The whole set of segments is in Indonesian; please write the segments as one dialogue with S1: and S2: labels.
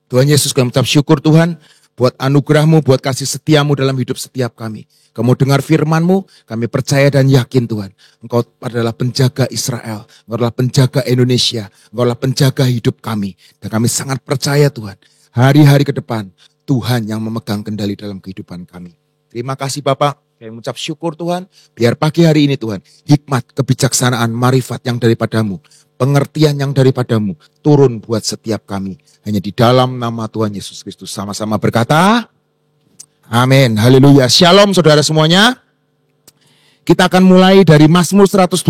S1: Tuhan Yesus, kami mengucap syukur Tuhan buat anugerah-Mu, buat kasih setia-Mu dalam hidup setiap kami. Kamu dengar firman-Mu, kami percaya dan yakin Tuhan. Engkau adalah penjaga Israel, Engkau adalah penjaga Indonesia, Engkau adalah penjaga hidup kami. Dan kami sangat percaya Tuhan, hari-hari ke depan Tuhan yang memegang kendali dalam kehidupan kami. Terima kasih Bapak, kami mengucap syukur Tuhan. Biar pagi hari ini Tuhan, hikmat, kebijaksanaan, marifat yang daripadamu, pengertian yang daripadamu turun buat setiap kami. Hanya di dalam nama Tuhan Yesus Kristus. Sama-sama berkata, amin. Haleluya. Shalom saudara semuanya. Kita akan mulai dari Mazmur 121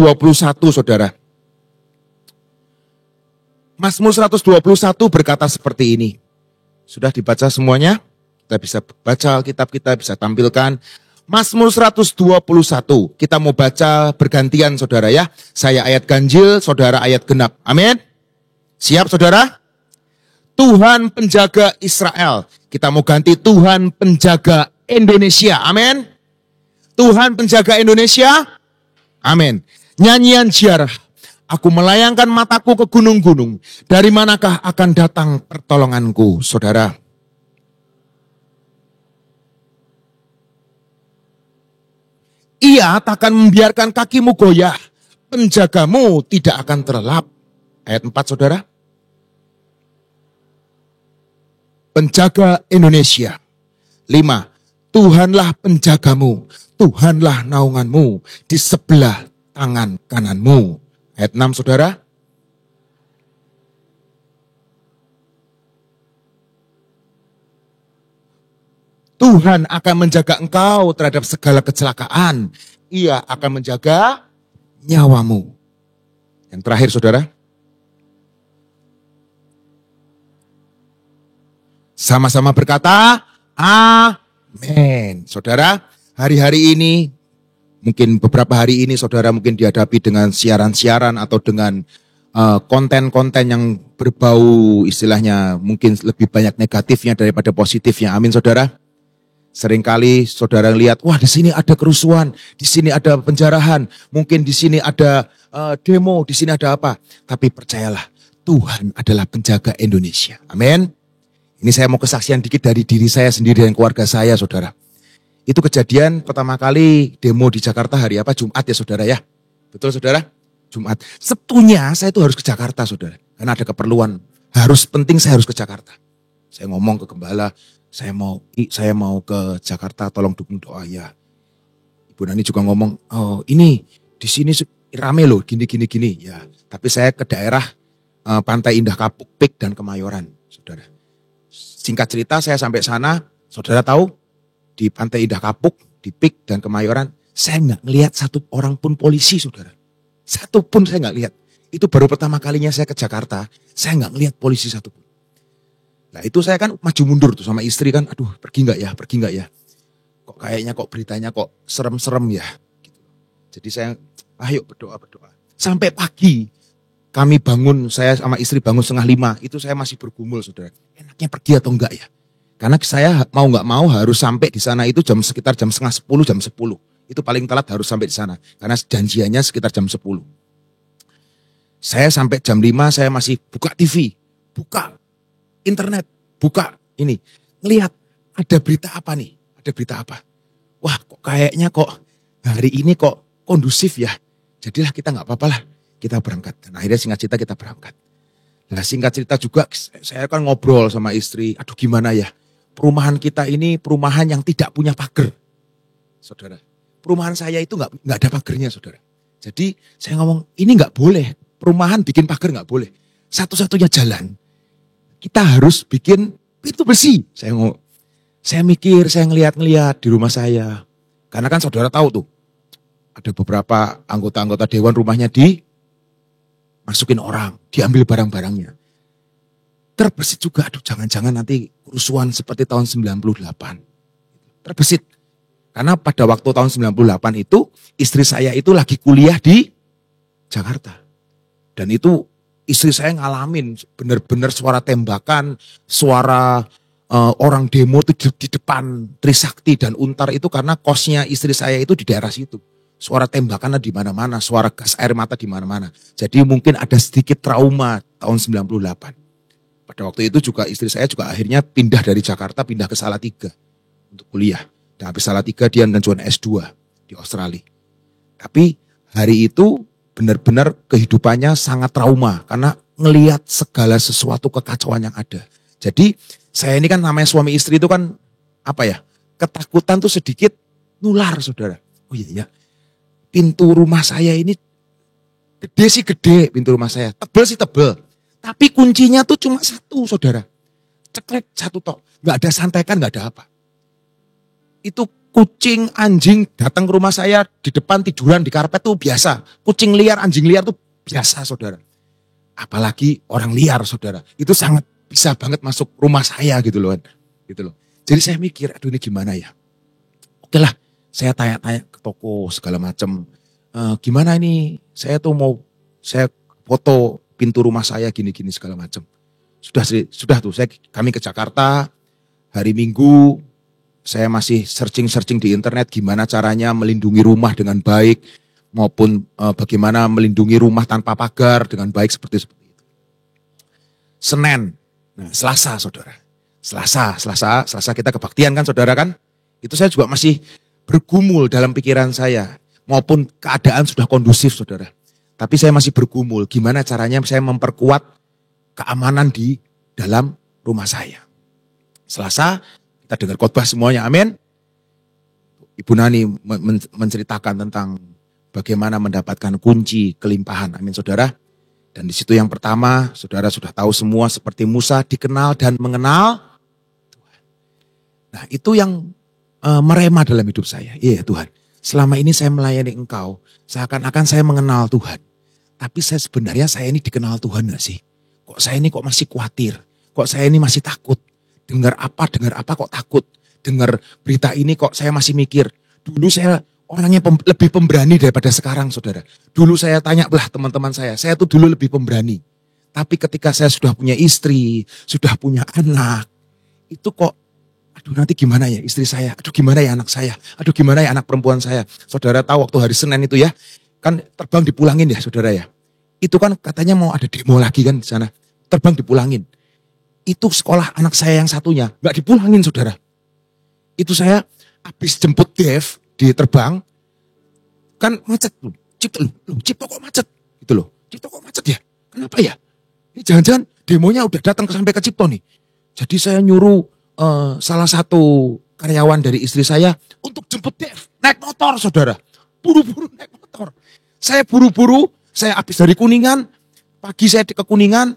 S1: saudara. Mazmur 121 berkata seperti ini. Sudah dibaca semuanya? Kita bisa baca Alkitab, kita bisa tampilkan. Mazmur 121, kita mau baca bergantian saudara ya. Saya ayat ganjil, saudara ayat genap. Amin. Siap saudara? Tuhan penjaga Israel. Kita mau ganti Tuhan penjaga Indonesia. Amin. Tuhan penjaga Indonesia. Amin. Nyanyian ziarah. Aku melayangkan mataku ke gunung-gunung. Dari manakah akan datang pertolonganku, saudara? Ia takkan membiarkan kakimu goyah, penjagamu tidak akan terlelap. Ayat 4 saudara. Penjaga Indonesia. 5. Tuhanlah penjagamu, Tuhanlah naunganmu di sebelah tangan kananmu. Ayat 6 saudara. Tuhan akan menjaga engkau terhadap segala kecelakaan. Ia akan menjaga nyawamu. Yang terakhir saudara. Sama-sama berkata, amin. Saudara, hari-hari ini, mungkin beberapa hari ini saudara mungkin dihadapi dengan siaran-siaran atau dengan konten-konten yang berbau istilahnya mungkin lebih banyak negatifnya daripada positifnya. Amin saudara. Seringkali saudara lihat, wah di sini ada kerusuhan, di sini ada penjarahan, mungkin di sini ada demo, di sini ada apa. Tapi percayalah, Tuhan adalah penjaga Indonesia. Amin. Ini saya mau kesaksian dikit dari diri saya sendiri dan keluarga saya, saudara. Itu kejadian pertama kali demo di Jakarta hari apa? Jumat ya saudara ya. Betul saudara? Jumat. Sabtunya saya itu harus ke Jakarta saudara. Karena ada keperluan, harus penting saya harus ke Jakarta. Saya ngomong ke gembala, saya mau ke Jakarta, tolong dukung doa ya. Ibu Nani juga ngomong, oh ini di sini rame loh, gini. Ya, tapi saya ke daerah Pantai Indah Kapuk, Pik dan Kemayoran, saudara. Singkat cerita saya sampai sana, saudara tahu di Pantai Indah Kapuk, di Pik dan Kemayoran, saya nggak ngelihat satu orang pun polisi, saudara. Satu pun saya nggak lihat. Itu baru pertama kalinya saya ke Jakarta, saya nggak ngelihat polisi satu pun. Nah itu saya kan maju mundur tuh sama istri kan, aduh pergi nggak ya. Kok kayaknya kok beritanya kok serem-serem ya. Gitu. Jadi saya, ayo berdoa. Sampai pagi kami bangun, saya sama istri bangun 4:30, itu saya masih bergumul saudara. Enaknya pergi atau enggak ya? Karena saya mau nggak mau harus sampai di sana itu sekitar jam 9:30, jam 10. Itu paling telat harus sampai di sana. Karena janjiannya sekitar jam 10. Saya sampai jam 5 saya masih buka TV, buka internet, buka ini. Ngelihat ada berita apa nih? Ada berita apa? Wah kok kayaknya kok hari ini kok kondusif ya. Jadilah kita nggak apa-apa lah. Kita berangkat. Dan akhirnya singkat cerita kita berangkat. Nah singkat cerita juga saya kan ngobrol sama istri. Aduh gimana ya. Perumahan kita ini perumahan yang tidak punya pagar. Saudara. Perumahan saya itu nggak ada pagarnya saudara. Jadi saya ngomong ini nggak boleh. Perumahan bikin pagar nggak boleh. Satu-satunya jalan. Kita harus bikin pintu besi. Saya mikir, saya ngeliat di rumah saya. Karena kan saudara tahu tuh. Ada beberapa anggota-anggota dewan rumahnya dimasukin orang. Diambil barang-barangnya. Terbesit juga, aduh jangan-jangan nanti kerusuhan seperti tahun 98. Terbesit. Karena pada waktu tahun 98 itu, istri saya itu lagi kuliah di Jakarta. Dan itu istri saya ngalamin benar-benar suara tembakan, suara orang demo itu di depan Trisakti dan Untar itu karena kosnya istri saya itu di daerah situ. Suara tembakan di mana-mana, suara gas air mata di mana-mana. Jadi mungkin ada sedikit trauma tahun 98. Pada waktu itu juga istri saya juga akhirnya pindah dari Jakarta, pindah ke Salatiga untuk kuliah. Dan habis Salatiga dia lanjutkan S2 di Australia. Tapi hari itu benar-benar kehidupannya sangat trauma karena ngelihat segala sesuatu kekacauan yang ada. Jadi saya ini kan namanya suami istri itu kan apa ya, ketakutan tuh sedikit nular saudara. Oh iya ya, pintu rumah saya ini gede sih gede pintu rumah saya, tebel sih tebel. Tapi kuncinya tuh cuma satu saudara, ceklek satu tok, nggak ada santekan, nggak ada apa. Itu kucing, anjing datang ke rumah saya di depan tiduran di karpet tuh biasa. Kucing liar, anjing liar tuh biasa saudara. Apalagi orang liar saudara. Itu sangat bisa banget masuk rumah saya gitu loh. Gitu loh. Jadi saya mikir, aduh ini gimana ya. Oke lah, saya tanya-tanya ke toko segala macam. Gimana ini, saya foto pintu rumah saya gini-gini segala macam. Sudah tuh, kami ke Jakarta, hari Minggu, saya masih searching di internet gimana caranya melindungi rumah dengan baik maupun bagaimana melindungi rumah tanpa pagar dengan baik seperti itu. Senin, Selasa saudara. Selasa kita kebaktian kan saudara kan? Itu saya juga masih bergumul dalam pikiran saya maupun keadaan sudah kondusif saudara. Tapi saya masih bergumul gimana caranya saya memperkuat keamanan di dalam rumah saya. Selasa kita dengar khotbah semuanya, amin. Ibu Nani menceritakan tentang bagaimana mendapatkan kunci kelimpahan, amin saudara. Dan di situ yang pertama, saudara sudah tahu semua seperti Musa dikenal dan mengenal Tuhan. Nah itu yang merema dalam hidup saya. Iya Tuhan, selama ini saya melayani Engkau, seakan-akan saya mengenal Tuhan. Tapi sebenarnya saya ini dikenal Tuhan gak sih? Kok saya ini masih khawatir? Kok saya ini masih takut? Dengar apa kok takut. Dengar berita ini kok saya masih mikir. Dulu saya orangnya lebih pemberani daripada sekarang saudara. Dulu saya tanya belah teman-teman saya tuh dulu lebih pemberani. Tapi ketika saya sudah punya istri, sudah punya anak, itu kok, aduh nanti gimana ya istri saya, aduh gimana ya anak saya, aduh gimana ya anak perempuan saya. Saudara tahu waktu hari Senin itu ya, kan terbang dipulangin ya saudara ya. Itu kan katanya mau ada demo lagi kan di sana, terbang dipulangin. Itu sekolah anak saya yang satunya, gak dipulangin saudara. Itu saya habis jemput Dev di terbang, kan macet loh. Cipto kok macet? Gitu loh. Cipto kok macet ya? Kenapa ya? Ini jangan-jangan demonya udah datang sampai ke Cipto nih. Jadi saya nyuruh salah satu karyawan dari istri saya untuk jemput Dev. Naik motor saudara. Buru-buru naik motor. Saya buru-buru, saya habis dari Kuningan. Pagi saya ke Kuningan,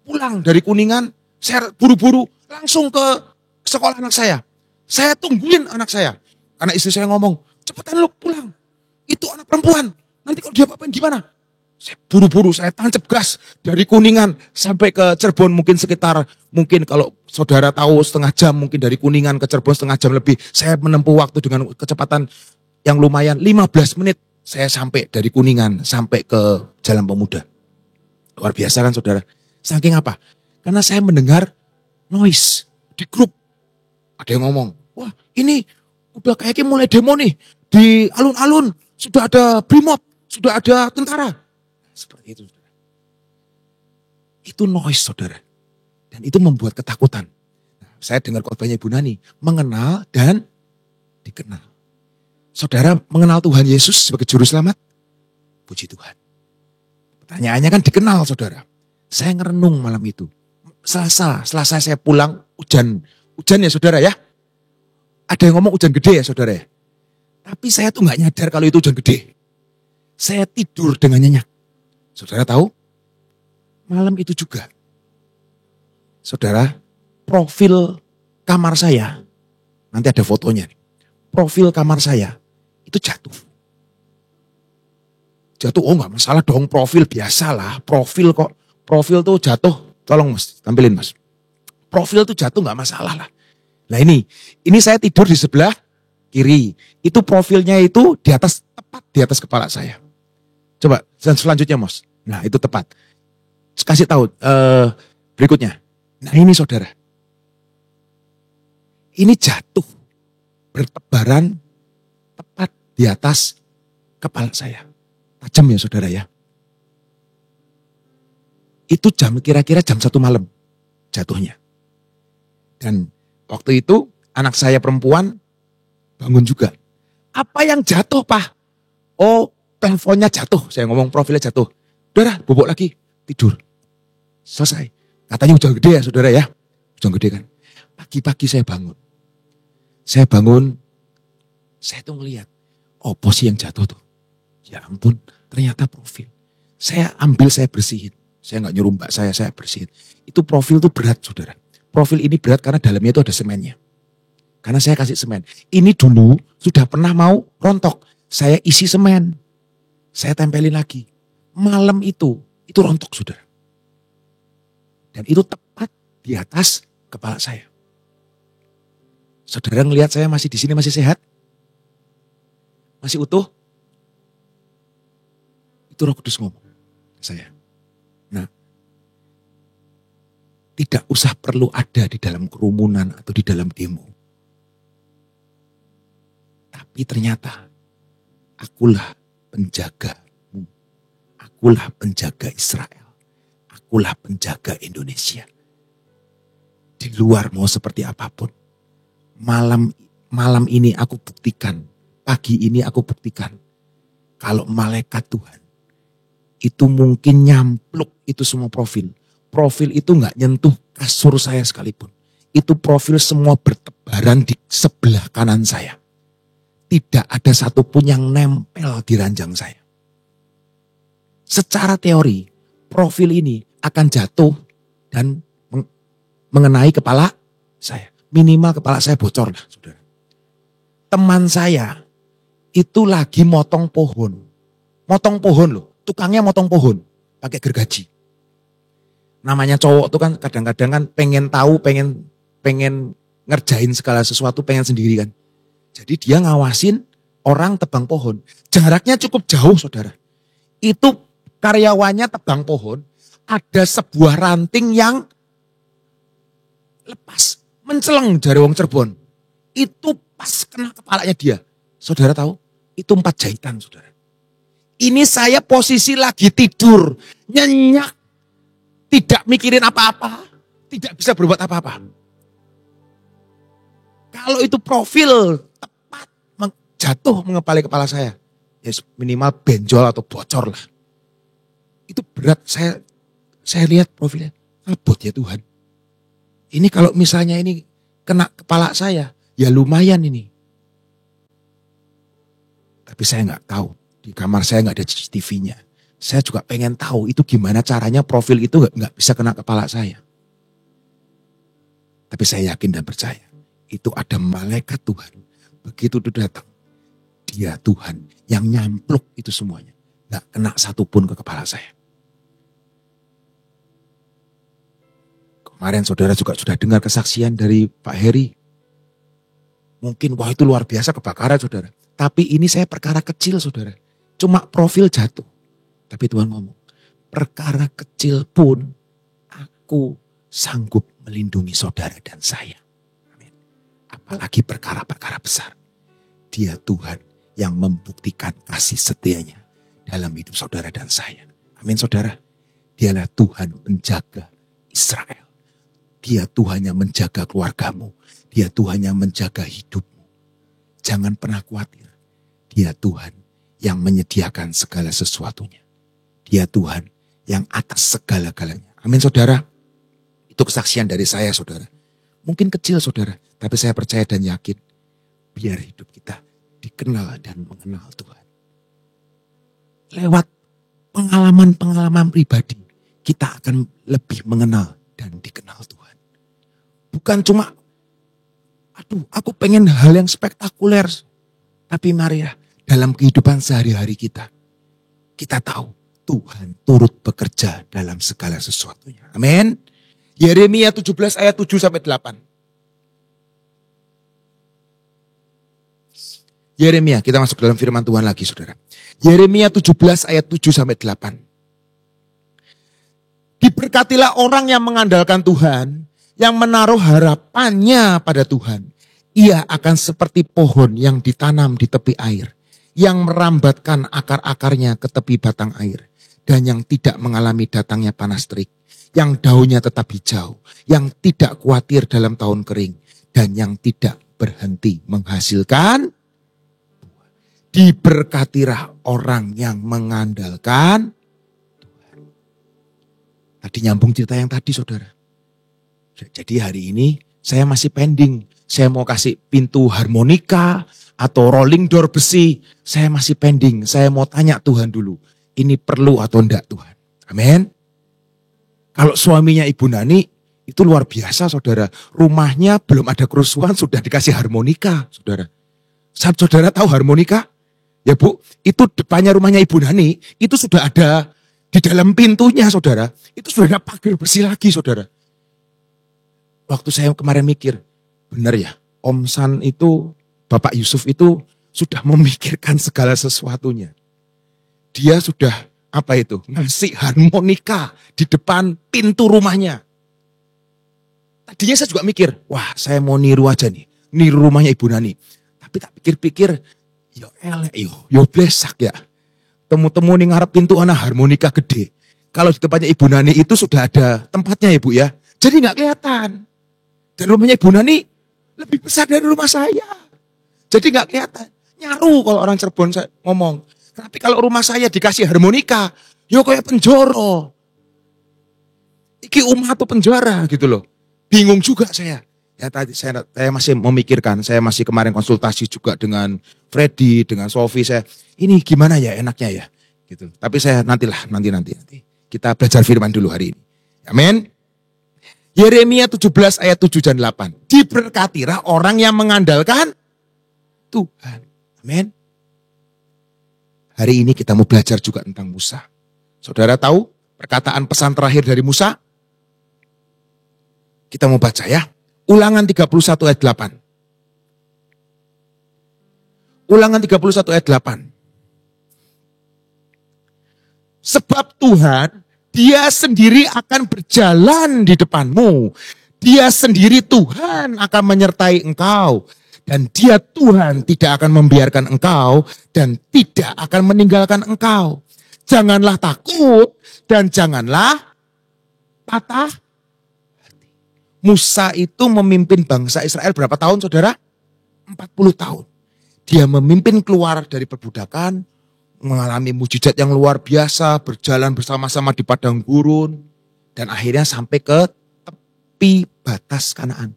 S1: pulang dari Kuningan. Saya buru-buru langsung ke sekolah anak saya. Saya tungguin anak saya. Karena istri saya ngomong, cepetan lu pulang. Itu anak perempuan. Nanti kalau dia apa-apain gimana? Saya buru-buru, saya tancap gas dari Kuningan sampai ke Cirebon mungkin kalau saudara tahu setengah jam mungkin dari Kuningan ke Cirebon setengah jam lebih. Saya menempuh waktu dengan kecepatan yang lumayan 15 menit. Saya sampai dari Kuningan sampai ke Jalan Pemuda. Luar biasa kan saudara. Saking apa? Karena saya mendengar noise di grup. Ada yang ngomong, wah ini udah kayaknya mulai demo nih. Di alun-alun sudah ada brimob, sudah ada tentara. Seperti itu saudara. Itu noise saudara. Dan itu membuat ketakutan. Saya dengar khotbahnya Ibu Nani, mengenal dan dikenal. Saudara mengenal Tuhan Yesus sebagai juru selamat? Puji Tuhan. Pertanyaannya kan dikenal saudara. Saya ngerenung malam itu. Selasa saya pulang hujan ya saudara ya. Ada yang ngomong hujan gede ya saudara ya. Tapi saya tuh gak nyadar kalau itu hujan gede. Saya tidur dengan nyenyak. Saudara tahu? Malam itu juga. Saudara, profil kamar saya. Nanti ada fotonya nih. Profil kamar saya itu jatuh. Jatuh, oh gak masalah dong, profil biasalah. Profil tuh jatuh. Tolong mas, tampilin mas. Profil tuh jatuh gak masalah lah. Nah ini saya tidur di sebelah kiri. Itu profilnya itu tepat di atas kepala saya. Coba selanjutnya mas. Nah itu tepat. Kasih tahu berikutnya. Nah ini saudara. Ini jatuh bertebaran tepat di atas kepala saya. Tajam ya saudara ya. Itu kira-kira jam 1 malam. jatuhnya. Dan waktu itu anak saya perempuan bangun juga. Apa yang jatuh, Pak? Oh, teleponnya jatuh. Saya ngomong profilnya jatuh. Saudara, bobok lagi, tidur. Selesai. Katanya hujan gede ya, saudara ya. Hujan gede kan. Pagi-pagi saya bangun. Saya tuh ngeliat. Apa sih yang jatuh tuh? Ya ampun, ternyata profil. Saya ambil, saya bersihin. Saya nggak nyuruh mbak saya bersihin. Itu profil tuh berat, saudara. Profil ini berat karena dalamnya itu ada semennya. Karena saya kasih semen. Ini dulu sudah pernah mau rontok. Saya isi semen. Saya tempelin lagi. Malam itu rontok, saudara. Dan itu tepat di atas kepala saya. Saudara ngelihat saya masih di sini, masih sehat? Masih utuh? Itu Roh Kudus ngomong ke saya. Nah, tidak usah perlu ada di dalam kerumunan atau di dalam demo. Tapi ternyata akulah penjagamu. Akulah penjaga Israel. Akulah penjaga Indonesia. Di luar mau seperti apapun. Malam ini aku buktikan. Pagi ini aku buktikan. Kalau malaikat Tuhan. Itu mungkin nyampluk itu semua profil. Profil itu gak nyentuh kasur saya sekalipun. Itu profil semua bertebaran di sebelah kanan saya. Tidak ada satupun yang nempel di ranjang saya. Secara teori, profil ini akan jatuh dan mengenai kepala saya. Minimal kepala saya bocor lah, saudara. Teman saya itu lagi motong pohon. Motong pohon loh, tukangnya motong pohon pakai gergaji. Namanya cowok tuh kan kadang-kadang kan pengen tahu, pengen ngerjain segala sesuatu, pengen sendiri kan. Jadi dia ngawasin orang tebang pohon. Jaraknya cukup jauh, saudara. Itu karyawannya tebang pohon, ada sebuah ranting yang lepas, menceleng dari wong Cirebon. Itu pas kena kepalanya dia. Saudara tahu? Itu 4 jahitan, saudara. Ini saya posisi lagi tidur, nyenyak, tidak mikirin apa-apa, tidak bisa berbuat apa-apa. Kalau itu profil tepat jatuh mengepali kepala saya, ya minimal benjol atau bocor lah. Itu berat, saya lihat profilnya, abot ya Tuhan. Ini kalau misalnya ini kena kepala saya, ya lumayan ini. Tapi saya nggak tahu, di kamar saya nggak ada CCTV-nya. Saya juga pengen tahu itu gimana caranya profil itu nggak bisa kena kepala saya. Tapi saya yakin dan percaya, itu ada malaikat Tuhan. Begitu itu datang, dia Tuhan yang nyampluk itu semuanya. Nggak kena satupun ke kepala saya. Kemarin saudara juga sudah dengar kesaksian dari Pak Heri. Mungkin wah itu luar biasa kebakaran saudara. Tapi ini saya perkara kecil saudara. Cuma profil jatuh. Tapi Tuhan ngomong, perkara kecil pun aku sanggup melindungi saudara dan saya. Amin. Apalagi perkara-perkara besar. Dia Tuhan yang membuktikan kasih setianya dalam hidup saudara dan saya. Amin saudara. Dialah Tuhan penjaga Israel. Dia Tuhan yang menjaga keluargamu. Dia Tuhan yang menjaga hidupmu. Jangan pernah khawatir. Dia Tuhan yang menyediakan segala sesuatunya. Dia Tuhan yang atas segala-galanya. Amin saudara. Itu kesaksian dari saya saudara. Mungkin kecil saudara. Tapi saya percaya dan yakin. Biar hidup kita dikenal dan mengenal Tuhan. Lewat pengalaman-pengalaman pribadi. Kita akan lebih mengenal dan dikenal Tuhan. Bukan cuma, aku pengen hal yang spektakuler. Tapi mari ya, dalam kehidupan sehari-hari kita tahu Tuhan turut bekerja dalam segala sesuatunya. Amin. Yeremia 17 ayat 7-8. Yeremia, kita masuk dalam firman Tuhan lagi saudara. Yeremia 17 ayat 7-8. Diberkatilah orang yang mengandalkan Tuhan, yang menaruh harapannya pada Tuhan. Ia akan seperti pohon yang ditanam di tepi air, yang merambatkan akar-akarnya ke tepi batang air. dan yang tidak mengalami datangnya panas terik, yang daunnya tetap hijau, yang tidak khawatir dalam tahun kering, dan yang tidak berhenti menghasilkan. Diberkatilah orang yang mengandalkan Tuhan. Tadi nyambung cerita yang tadi, saudara. Jadi hari ini saya masih pending. Saya mau kasih pintu harmonika atau rolling door besi. Saya masih pending. Saya mau tanya Tuhan dulu. Ini perlu atau enggak Tuhan? Amin. Kalau suaminya Ibu Nani itu luar biasa, saudara. Rumahnya belum ada kerusuhan sudah dikasih harmonika, saudara. Saudara tahu harmonika? Ya Bu, itu depannya rumahnya Ibu Nani, itu sudah ada di dalam pintunya, saudara. Itu sudah ada pagar besi lagi, saudara. Waktu saya kemarin mikir, benar ya, Om San itu, Bapak Yusuf itu sudah memikirkan segala sesuatunya. Dia sudah, ngasih harmonika di depan pintu rumahnya. Tadinya saya juga mikir, wah saya mau niru aja nih, niru rumahnya Ibu Nani. Tapi tak pikir-pikir, yo blesak ya. Temu-temu nih ngarep pintu ana harmonika gede. Kalau di tempatnya Ibu Nani itu sudah ada tempatnya ya Bu ya. Jadi gak kelihatan. Dan rumahnya Ibu Nani lebih besar dari rumah saya. Jadi gak kelihatan. Nyaru kalau orang Cirebon saya ngomong. Tapi kalau rumah saya dikasih harmonika, yo kayak penjara. Iki umah atau penjara gitu loh. Bingung juga saya. Ya tadi saya masih memikirkan, saya masih kemarin konsultasi juga dengan Freddy, dengan Sofi, saya ini gimana ya enaknya ya, gitu. Tapi saya nanti. Kita belajar firman dulu hari ini. Amin. Yeremia 17 ayat 7 dan 8. Diberkatilah orang yang mengandalkan Tuhan. Amin. Hari ini kita mau belajar juga tentang Musa. Saudara tahu perkataan pesan terakhir dari Musa? Kita mau baca ya. Ulangan 31 ayat 8. Ulangan 31 ayat 8. Sebab Tuhan, Dia sendiri akan berjalan di depanmu. Dia sendiri Tuhan akan menyertai engkau. Dan Dia Tuhan tidak akan membiarkan engkau dan tidak akan meninggalkan engkau. Janganlah takut dan janganlah patah. Musa itu memimpin bangsa Israel berapa tahun, saudara? 40 tahun. Dia memimpin keluar dari perbudakan, mengalami mujizat yang luar biasa, berjalan bersama-sama di padang gurun, dan akhirnya sampai ke tepi batas Kanaan.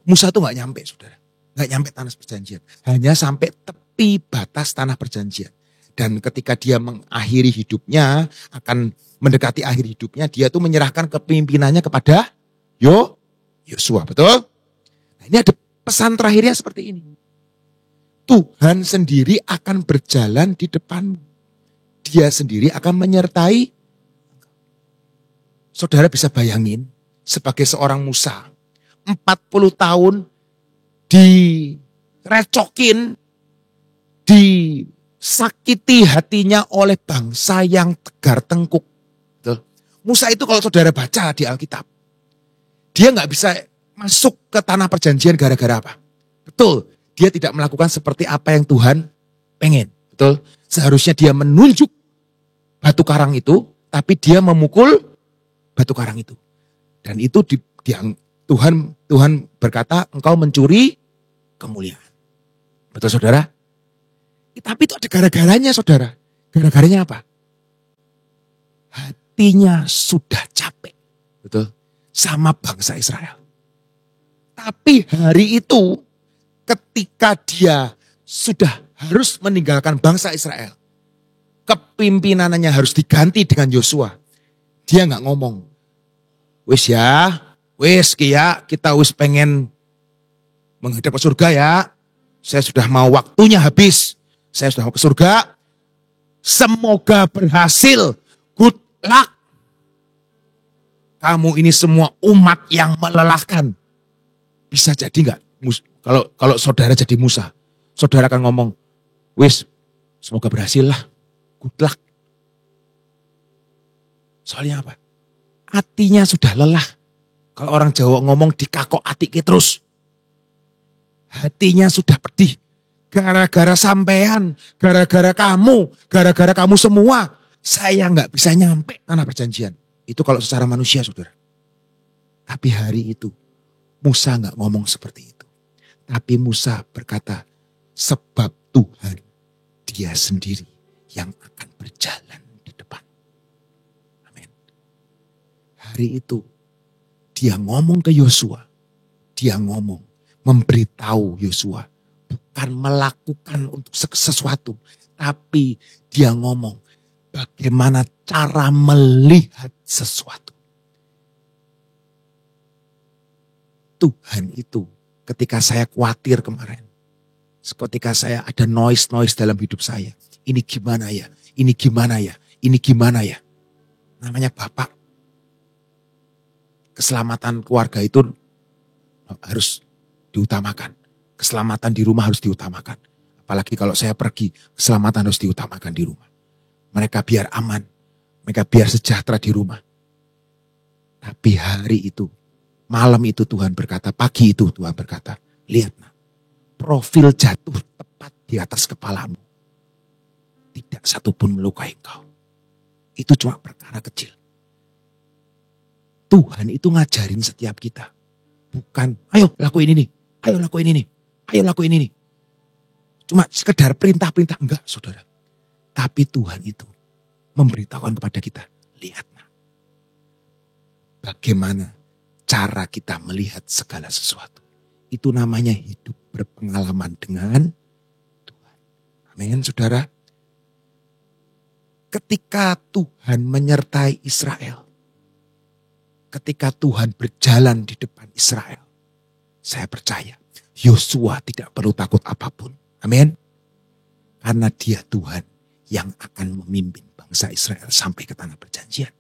S1: Musa itu gak nyampe, saudara. Gak nyampe tanah perjanjian. Hanya sampai tepi batas tanah perjanjian. Dan ketika dia mengakhiri hidupnya, akan mendekati akhir hidupnya, dia tuh menyerahkan kepemimpinannya kepada Yosua, betul? Nah, ini ada pesan terakhirnya seperti ini. Tuhan sendiri akan berjalan di depanmu. Dia sendiri akan menyertai. Saudara bisa bayangin sebagai seorang Musa. 40 tahun direcokin, disakiti hatinya oleh bangsa yang tegar tengkuk. Betul? Musa itu kalau saudara baca di Alkitab, dia gak bisa masuk ke tanah perjanjian gara-gara apa? Betul, dia tidak melakukan seperti apa yang Tuhan pengen. Betul, seharusnya dia menunjuk batu karang itu, tapi dia memukul batu karang itu. Dan itu Tuhan berkata, engkau mencuri kemuliaan. Betul saudara? Tapi itu ada gara-garanya saudara. Gara-garanya apa? Hatinya sudah capek. Betul? Sama bangsa Israel. Tapi hari itu ketika dia sudah harus meninggalkan bangsa Israel, kepimpinannya harus diganti dengan Yosua. Dia gak ngomong, wis kita wis pengen menghadap ke surga ya. Saya sudah mau waktunya habis. Saya sudah mau ke surga. Semoga berhasil. Good luck. Kamu ini semua umat yang melelahkan. Bisa jadi enggak? Kalau saudara jadi Musa, saudara akan ngomong, wis, semoga berhasil lah. Good luck. Soalnya apa? Hatinya sudah lelah. Kalau orang Jawa ngomong dikakok atike terus. Hatinya sudah pedih. Gara-gara sampean, gara-gara kamu semua. Saya nggak bisa nyampe tanah perjanjian. Itu kalau secara manusia, saudara. Tapi hari itu Musa nggak ngomong seperti itu. Tapi Musa berkata, sebab Tuhan dia sendiri yang akan berjalan di depan. Amin. Hari itu dia ngomong ke Yosua. Dia ngomong, memberitahu Yosua. Bukan melakukan untuk sesuatu. Tapi dia ngomong bagaimana cara melihat sesuatu. Tuhan itu ketika saya khawatir kemarin. Ketika saya ada noise dalam hidup saya. Ini gimana ya? Ini gimana ya? Ini gimana ya? Namanya Bapak. Keselamatan keluarga itu harus diutamakan. Keselamatan di rumah harus diutamakan. Apalagi kalau saya pergi, keselamatan harus diutamakan di rumah. Mereka biar aman. Mereka biar sejahtera di rumah. Tapi hari itu, malam itu Tuhan berkata, pagi itu Tuhan berkata, lihat nak, profil jatuh tepat di atas kepalamu. Tidak satu pun melukai engkau. Itu cuma perkara kecil. Tuhan itu ngajarin setiap kita. Bukan, ayo lakuin ini, ayo lakuin ini, ayo lakuin ini. Cuma sekedar perintah-perintah, enggak saudara. Tapi Tuhan itu memberitahukan kepada kita, lihat nak, bagaimana cara kita melihat segala sesuatu. Itu namanya hidup berpengalaman dengan Tuhan. Amin, saudara. Ketika Tuhan menyertai Israel, ketika Tuhan berjalan di depan Israel, saya percaya Yosua tidak perlu takut apapun. Amin. Karena dia Tuhan yang akan memimpin bangsa Israel sampai ke tanah perjanjian.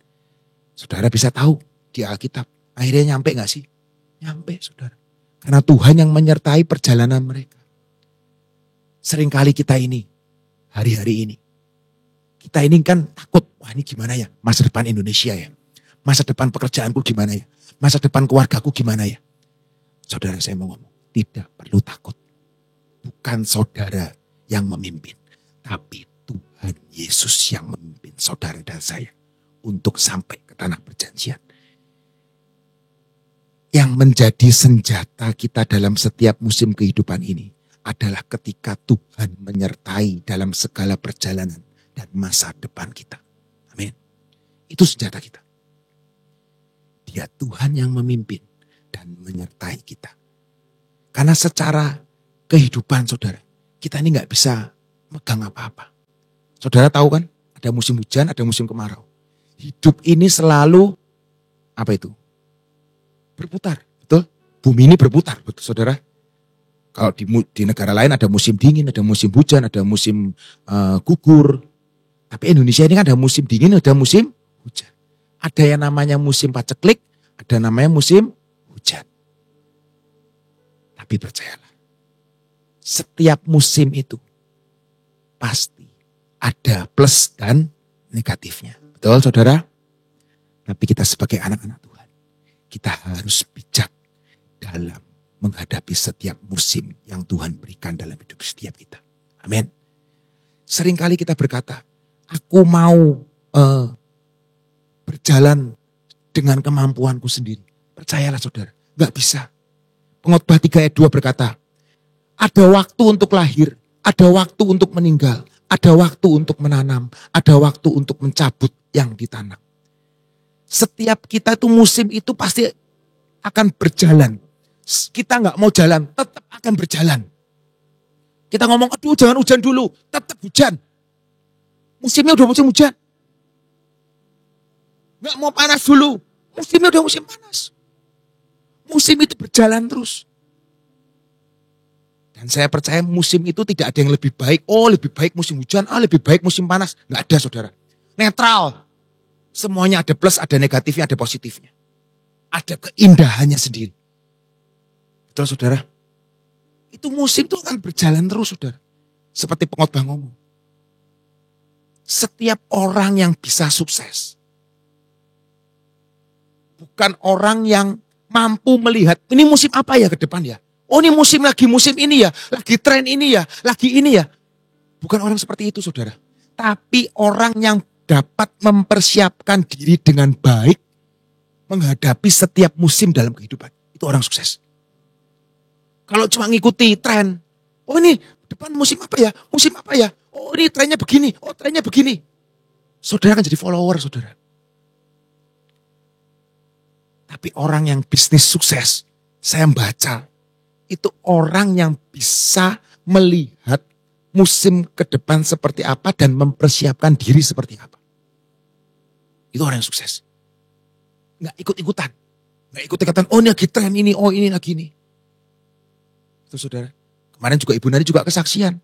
S1: Saudara bisa tahu di Alkitab, akhirnya nyampe gak sih? Nyampe, saudara. Karena Tuhan yang menyertai perjalanan mereka. Seringkali kita ini, hari-hari ini, kita ini kan takut, wah ini gimana ya masa depan Indonesia ya. Masa depan pekerjaanku gimana ya. Masa depan keluargaku gimana ya. Saudara saya mau ngomong, tidak perlu takut. Bukan saudara yang memimpin. Tapi Tuhan Yesus yang memimpin saudara dan saya. Untuk sampai ke tanah perjanjian. Yang menjadi senjata kita dalam setiap musim kehidupan ini adalah ketika Tuhan menyertai dalam segala perjalanan dan masa depan kita. Amin. Itu senjata kita. Dia Tuhan yang memimpin dan menyertai kita. Karena secara kehidupan saudara, kita ini gak bisa megang apa-apa. Saudara tahu kan, ada musim hujan, ada musim kemarau. Hidup ini selalu, apa itu? Berputar, betul? Bumi ini berputar, betul saudara? Kalau di negara lain ada musim dingin, ada musim hujan, ada musim gugur. Tapi Indonesia ini kan ada musim dingin, ada musim hujan. Ada yang namanya musim paceklik, ada namanya musim hujan. Tapi percayalah, setiap musim itu pasti ada plus dan negatifnya. Betul saudara? Tapi kita sebagai anak-anak Tuhan, kita harus bijak dalam menghadapi setiap musim yang Tuhan berikan dalam hidup setiap kita. Amin. Seringkali kita berkata, aku mau berjalan dengan kemampuanku sendiri. Percayalah saudara, gak bisa. Pengkhotbah 3 ayat 2 berkata, ada waktu untuk lahir, ada waktu untuk meninggal, ada waktu untuk menanam, ada waktu untuk mencabut yang ditanam. Setiap kita itu musim itu pasti akan berjalan. Kita gak mau jalan, tetap akan berjalan. Kita ngomong, aduh jangan hujan dulu, tetap hujan. Musimnya udah musim hujan. Gak mau panas dulu, musimnya udah musim panas. Musim itu berjalan terus. Dan saya percaya musim itu tidak ada yang lebih baik. Oh lebih baik musim hujan, lebih baik musim panas. Gak ada saudara. Netral. Semuanya ada plus, ada negatifnya, ada positifnya. Ada keindahannya sendiri. Betul saudara? Itu musim itu akan berjalan terus saudara. Seperti pengkhotbah ngomong. Setiap orang yang bisa sukses. Bukan orang yang mampu melihat, ini musim apa ya ke depan ya? Oh ini musim ini ya, lagi tren ini ya, lagi ini ya. Bukan orang seperti itu saudara. Tapi orang yang dapat mempersiapkan diri dengan baik menghadapi setiap musim dalam kehidupan. Itu orang sukses. Kalau cuma ngikuti tren, oh ini depan musim apa ya? Musim apa ya? Oh ini trennya begini, oh trennya begini. Saudara akan jadi follower, saudara. Tapi orang yang bisnis sukses, saya baca, itu orang yang bisa melihat musim ke depan seperti apa dan mempersiapkan diri seperti apa. Itu orang yang sukses. Nggak ikut-ikutan. Nggak ikut-ikutan, oh ini lagi tren ini, oh ini lagi ini. Itu saudara. Kemarin juga Ibu Nani juga kesaksian.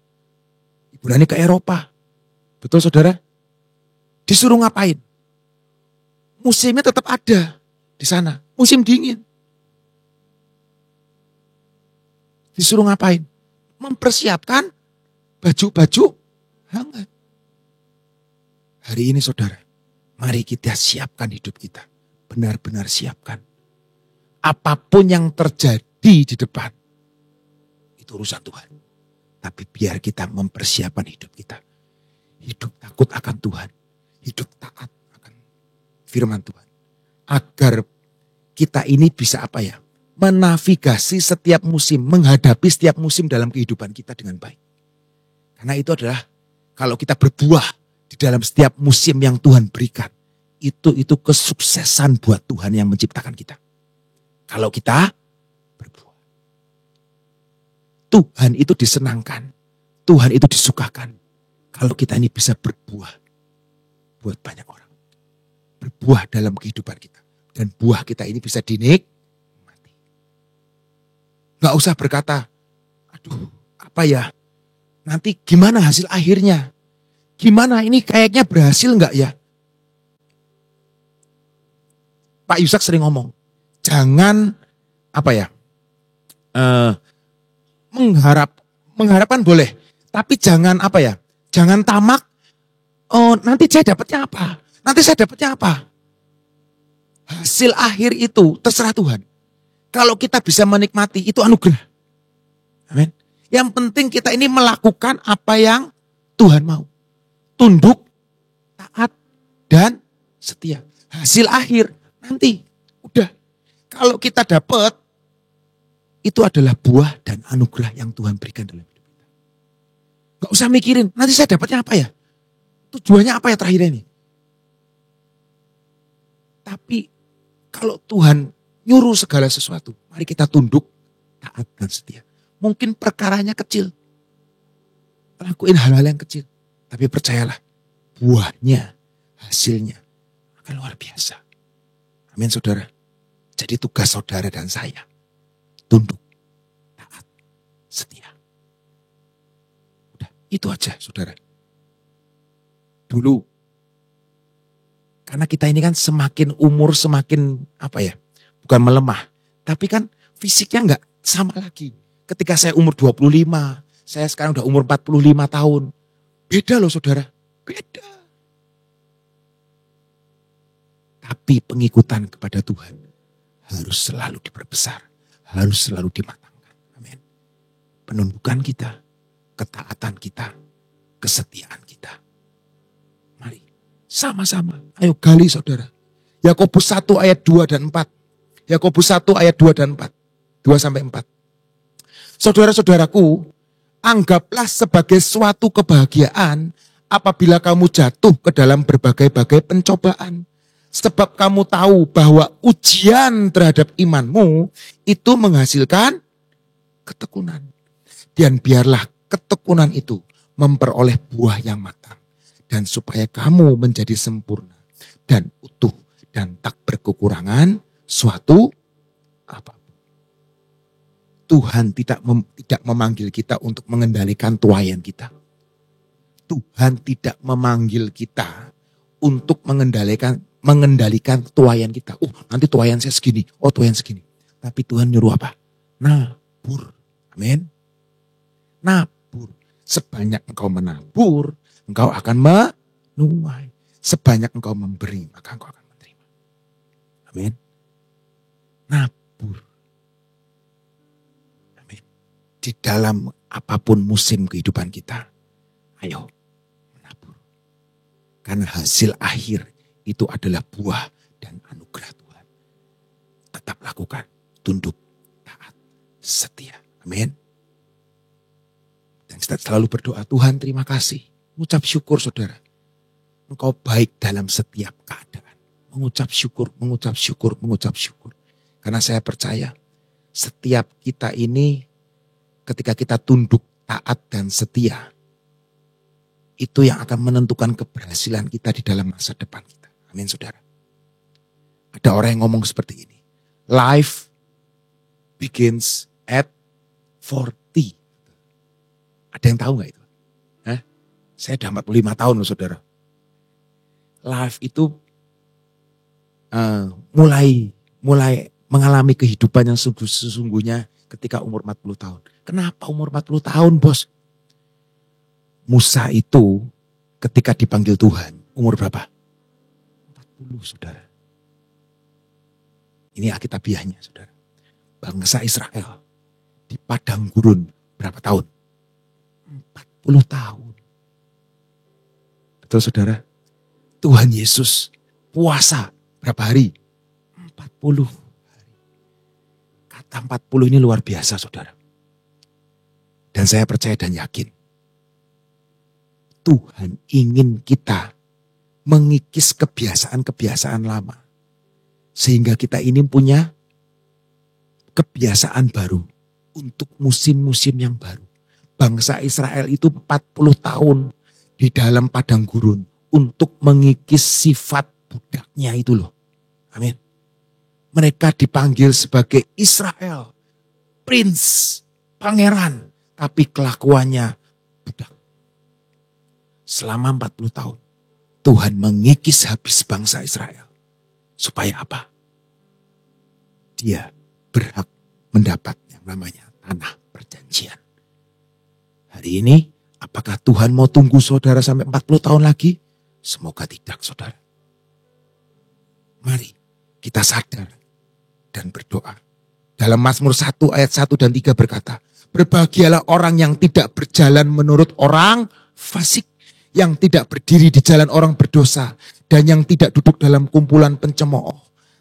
S1: Ibu Nani ke Eropa. Betul saudara? Disuruh ngapain? Musimnya tetap ada di sana. Musim dingin. Disuruh ngapain? Mempersiapkan baju-baju hangat. Hari ini saudara, mari kita siapkan hidup kita. Benar-benar siapkan. Apapun yang terjadi di depan, itu urusan Tuhan. Tapi biar kita mempersiapkan hidup kita. Hidup takut akan Tuhan. Hidup taat akan firman Tuhan. Agar kita ini bisa apa ya? Menavigasi setiap musim, menghadapi setiap musim dalam kehidupan kita dengan baik. Karena itu adalah kalau kita berbuah di dalam setiap musim yang Tuhan berikan. Itu kesuksesan buat Tuhan yang menciptakan kita. Kalau kita berbuah. Tuhan itu disenangkan. Tuhan itu disukakan. Kalau kita ini bisa berbuah buat banyak orang. Berbuah dalam kehidupan kita. Dan buah kita ini bisa dinikmati. Gak usah berkata, aduh apa ya, nanti gimana hasil akhirnya? Gimana ini kayaknya berhasil gak ya? Pak Yusak sering ngomong, jangan apa ya, mengharapkan boleh, tapi jangan apa ya, jangan tamak. Oh nanti saya dapatnya apa? Nanti saya dapatnya apa? Hasil akhir itu terserah Tuhan. Kalau kita bisa menikmati itu anugerah. Amin. Yang penting kita ini melakukan apa yang Tuhan mau. Tunduk, taat, dan setia. Hasil akhir nanti udah. Kalau kita dapat, itu adalah buah dan anugerah yang Tuhan berikan dalam hidup kita. Gak usah mikirin, nanti saya dapatnya apa ya? Tujuannya apa ya terakhir ini? Tapi kalau Tuhan nyuruh segala sesuatu, mari kita tunduk, taat dan setia. Mungkin perkaranya kecil. Lakuin hal-hal yang kecil. Tapi percayalah, buahnya, hasilnya akan luar biasa. Amin saudara. Jadi tugas saudara dan saya, tunduk, taat, setia. Udah, itu aja saudara. Dulu, karena kita ini kan semakin umur semakin apa ya, bukan melemah. Tapi kan fisiknya gak sama lagi. Ketika saya umur 25, saya sekarang udah umur 45 tahun. Beda loh saudara, beda. Tapi pengikutan kepada Tuhan harus selalu diperbesar, harus selalu dimatangkan. Amin. Penundukan kita, ketaatan kita, kesetiaan kita. Mari sama-sama, ayo gali saudara. Yakobus 1 ayat 2 dan 4. Yakobus 1 ayat 2 dan 4. 2 sampai 4. Saudara-saudaraku, anggaplah sebagai suatu kebahagiaan apabila kamu jatuh ke dalam berbagai-bagai pencobaan. Sebab kamu tahu bahwa ujian terhadap imanmu itu menghasilkan ketekunan. Dan biarlah ketekunan itu memperoleh buah yang matang. Dan supaya kamu menjadi sempurna dan utuh dan tak berkekurangan suatu apa. Tuhan tidak memanggil kita untuk mengendalikan tuayan kita. Tuhan tidak memanggil kita untuk mengendalikan tuayan kita. Oh nanti tuayan saya segini, oh tuayan segini. Tapi Tuhan nyuruh apa? Nabur. Amin. Nabur. Sebanyak engkau menabur, engkau akan menuai. Sebanyak engkau memberi, maka engkau akan menerima. Amin. Nabur. Amin. Di dalam apapun musim kehidupan kita, ayo menabur. Karena hasil akhir itu adalah buah dan anugerah Tuhan. Tetap lakukan, tunduk, taat, setia. Amin. Dan kita selalu berdoa, Tuhan terima kasih. Mengucap syukur saudara. Engkau baik dalam setiap keadaan. Mengucap syukur, mengucap syukur, mengucap syukur. Karena saya percaya setiap kita ini ketika kita tunduk, taat dan setia, itu yang akan menentukan keberhasilan kita di dalam masa depan kita. Amin saudara. Ada orang yang ngomong seperti ini. Life begins at 40. Ada yang tahu gak itu? Hah? Saya udah 45 tahun loh saudara. Life itu mulai mengalami kehidupan yang sesungguhnya ketika umur 40 tahun. Kenapa umur 40 tahun bos? Musa itu ketika dipanggil Tuhan, umur berapa? 40 saudara. Ini alkitabiahnya saudara. Bangsa Israel di padang gurun berapa tahun? 40 tahun. Betul saudara? Tuhan Yesus puasa berapa hari? 40 hari. Kata 40 ini luar biasa saudara. Dan saya percaya dan yakin. Tuhan ingin kita mengikis kebiasaan-kebiasaan lama. Sehingga kita ini punya kebiasaan baru untuk musim-musim yang baru. Bangsa Israel itu 40 tahun di dalam padang gurun untuk mengikis sifat budaknya itu loh. Amin. Mereka dipanggil sebagai Israel, prince, pangeran, tapi kelakuannya budak. Selama 40 tahun, Tuhan mengikis habis bangsa Israel. Supaya apa? Dia berhak mendapat yang namanya tanah perjanjian. Hari ini, apakah Tuhan mau tunggu saudara sampai 40 tahun lagi? Semoga tidak saudara. Mari kita sadar dan berdoa. Dalam Mazmur 1 ayat 1 dan 3 berkata, berbahagialah orang yang tidak berjalan menurut orang fasik, yang tidak berdiri di jalan orang berdosa, dan yang tidak duduk dalam kumpulan pencemooh.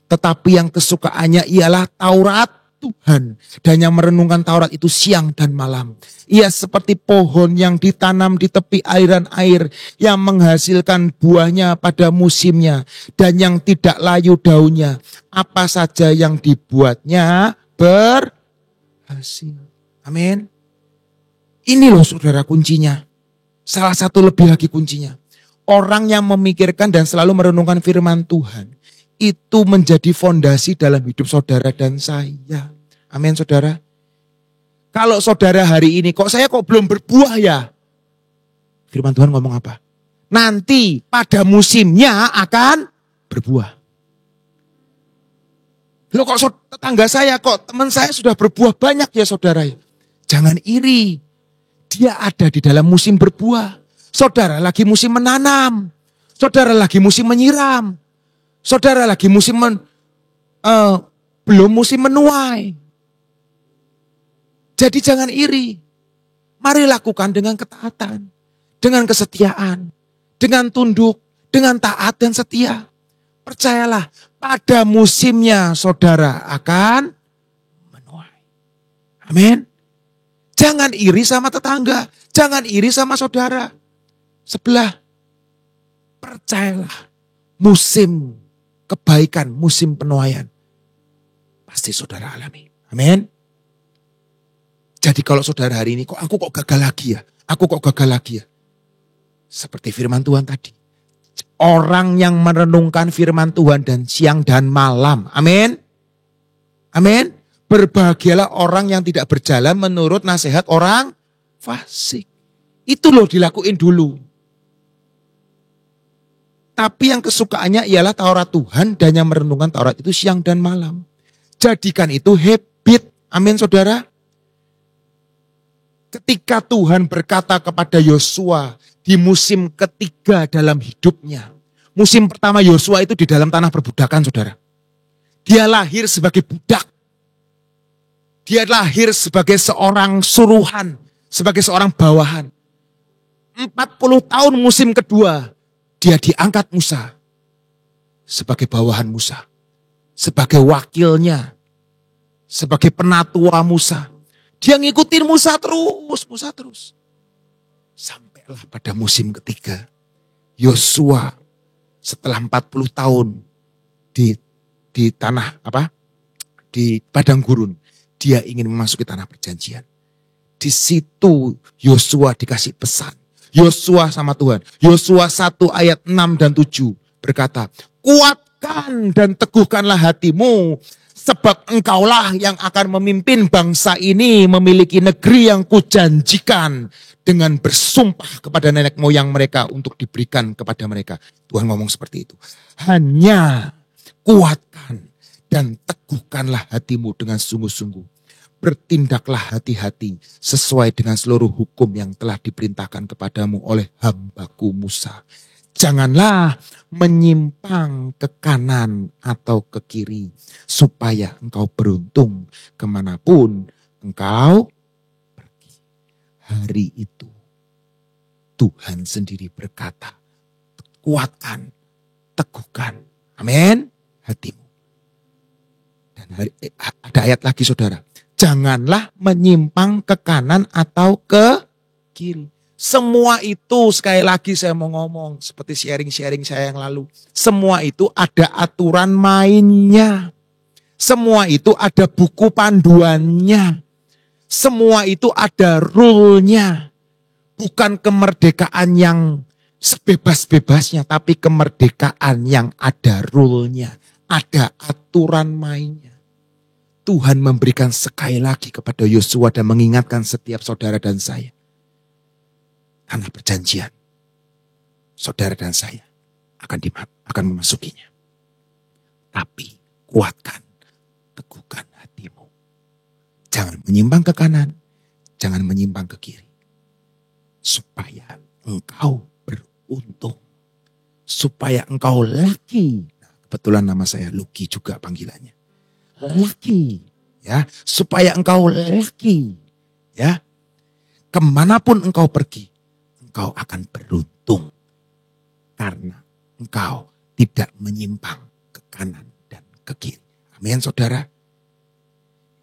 S1: Tetapi yang kesukaannya ialah Taurat Tuhan, dan yang merenungkan Taurat itu siang dan malam. Ia seperti pohon yang ditanam di tepi aliran air, yang menghasilkan buahnya pada musimnya, dan yang tidak layu daunnya. Apa saja yang dibuatnya berhasil. Amin. Ini loh saudara kuncinya. Salah satu lebih lagi kuncinya. Orang yang memikirkan dan selalu merenungkan firman Tuhan, itu menjadi fondasi dalam hidup saudara dan saya. Amin saudara. Kalau saudara hari ini, saya belum berbuah ya? Firman Tuhan ngomong apa? Nanti pada musimnya akan berbuah. Loh kok tetangga saya, teman saya sudah berbuah banyak ya saudara. Jangan iri. Dia ada di dalam musim berbuah. Saudara lagi musim menanam. Saudara lagi musim menyiram. Saudara lagi musim belum musim menuai. Jadi jangan iri. Mari lakukan dengan ketaatan. Dengan kesetiaan. Dengan tunduk. Dengan taat dan setia. Percayalah, pada musimnya saudara akan menuai. Amin. Jangan iri sama tetangga. Jangan iri sama saudara sebelah. Percayalah, musim kebaikan, musim penuaian pasti saudara alami. Amin. Jadi kalau saudara hari ini, aku gagal lagi ya? Aku gagal lagi ya? Seperti firman Tuhan tadi. Orang yang merenungkan firman Tuhan dan siang dan malam. Amin. Amin. Berbahagialah orang yang tidak berjalan menurut nasihat orang fasik. Itu loh dilakuin dulu. Tapi yang kesukaannya ialah Taurat Tuhan, dan yang merenungkan Taurat itu siang dan malam. Jadikan itu habit. Amin saudara. Ketika Tuhan berkata kepada Yosua di musim ketiga dalam hidupnya. Musim pertama Yosua itu di dalam tanah perbudakan saudara. Dia lahir sebagai budak. Dia lahir sebagai seorang suruhan, sebagai seorang bawahan. 40 tahun musim kedua, Dia diangkat Musa sebagai bawahan Musa, sebagai wakilnya, sebagai penatua Musa. Dia ngikutin Musa terus. Sampailah pada musim ketiga, Yosua setelah 40 tahun di tanah di padang gurun, dia ingin memasuki tanah perjanjian. Di situ Yosua dikasih pesan. Yosua sama Tuhan. Yosua 1 ayat 6 dan 7 berkata, kuatkan dan teguhkanlah hatimu, sebab engkaulah yang akan memimpin bangsa ini memiliki negeri yang kujanjikan dengan bersumpah kepada nenek moyang mereka untuk diberikan kepada mereka. Tuhan ngomong seperti itu. Hanya kuatkan dan teguhkanlah hatimu dengan sungguh-sungguh. Bertindaklah hati-hati sesuai dengan seluruh hukum yang telah diperintahkan kepadamu oleh hambaku Musa. Janganlah menyimpang ke kanan atau ke kiri, supaya engkau beruntung kemanapun engkau pergi. Hari itu Tuhan sendiri berkata, kuatkan, teguhkan, amin, hatimu. Dan ada ayat lagi saudara. Janganlah menyimpang ke kanan atau ke kiri. Semua itu sekali lagi saya mau ngomong. Seperti sharing-sharing saya yang lalu. Semua itu ada aturan mainnya. Semua itu ada buku panduannya. Semua itu ada rule-nya. Bukan kemerdekaan yang sebebas-bebasnya. Tapi kemerdekaan yang ada rule-nya. Ada aturan mainnya. Tuhan memberikan sekali lagi kepada Yosua dan mengingatkan setiap saudara dan saya. Tanah perjanjian. Saudara dan saya akan memasukinya. Tapi kuatkan, teguhkan hatimu. Jangan menyimpang ke kanan, jangan menyimpang ke kiri. Supaya engkau beruntung. Supaya engkau laki. Nah, kebetulan nama saya Luki juga panggilannya. Laki, ya, supaya engkau laki, ya, kemanapun engkau pergi, engkau akan beruntung karena engkau tidak menyimpang ke kanan dan ke kiri. Amin, saudara.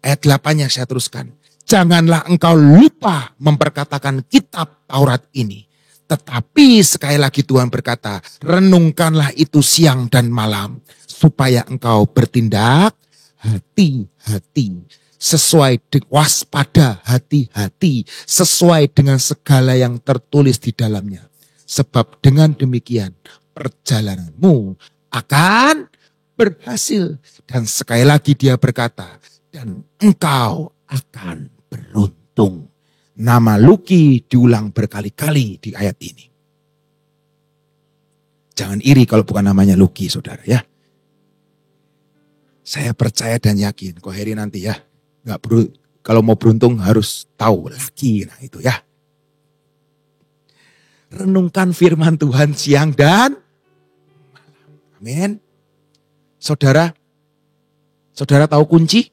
S1: Ayat 8-nya saya teruskan. Janganlah engkau lupa memperkatakan kitab Taurat ini. Tetapi sekali lagi Tuhan berkata, renungkanlah itu siang dan malam, supaya engkau bertindak hati-hati, sesuai waspada hati-hati, sesuai dengan segala yang tertulis di dalamnya. Sebab dengan demikian perjalananmu akan berhasil. Dan sekali lagi dia berkata, dan engkau akan beruntung. Nama Luki diulang berkali-kali di ayat ini. Jangan iri kalau bukan namanya Luki, saudara ya. Saya percaya dan yakin, kok Heri nanti ya, kalau mau beruntung harus tahu lagi, nah itu ya. Renungkan firman Tuhan siang dan malam. Amin. Saudara tahu kunci?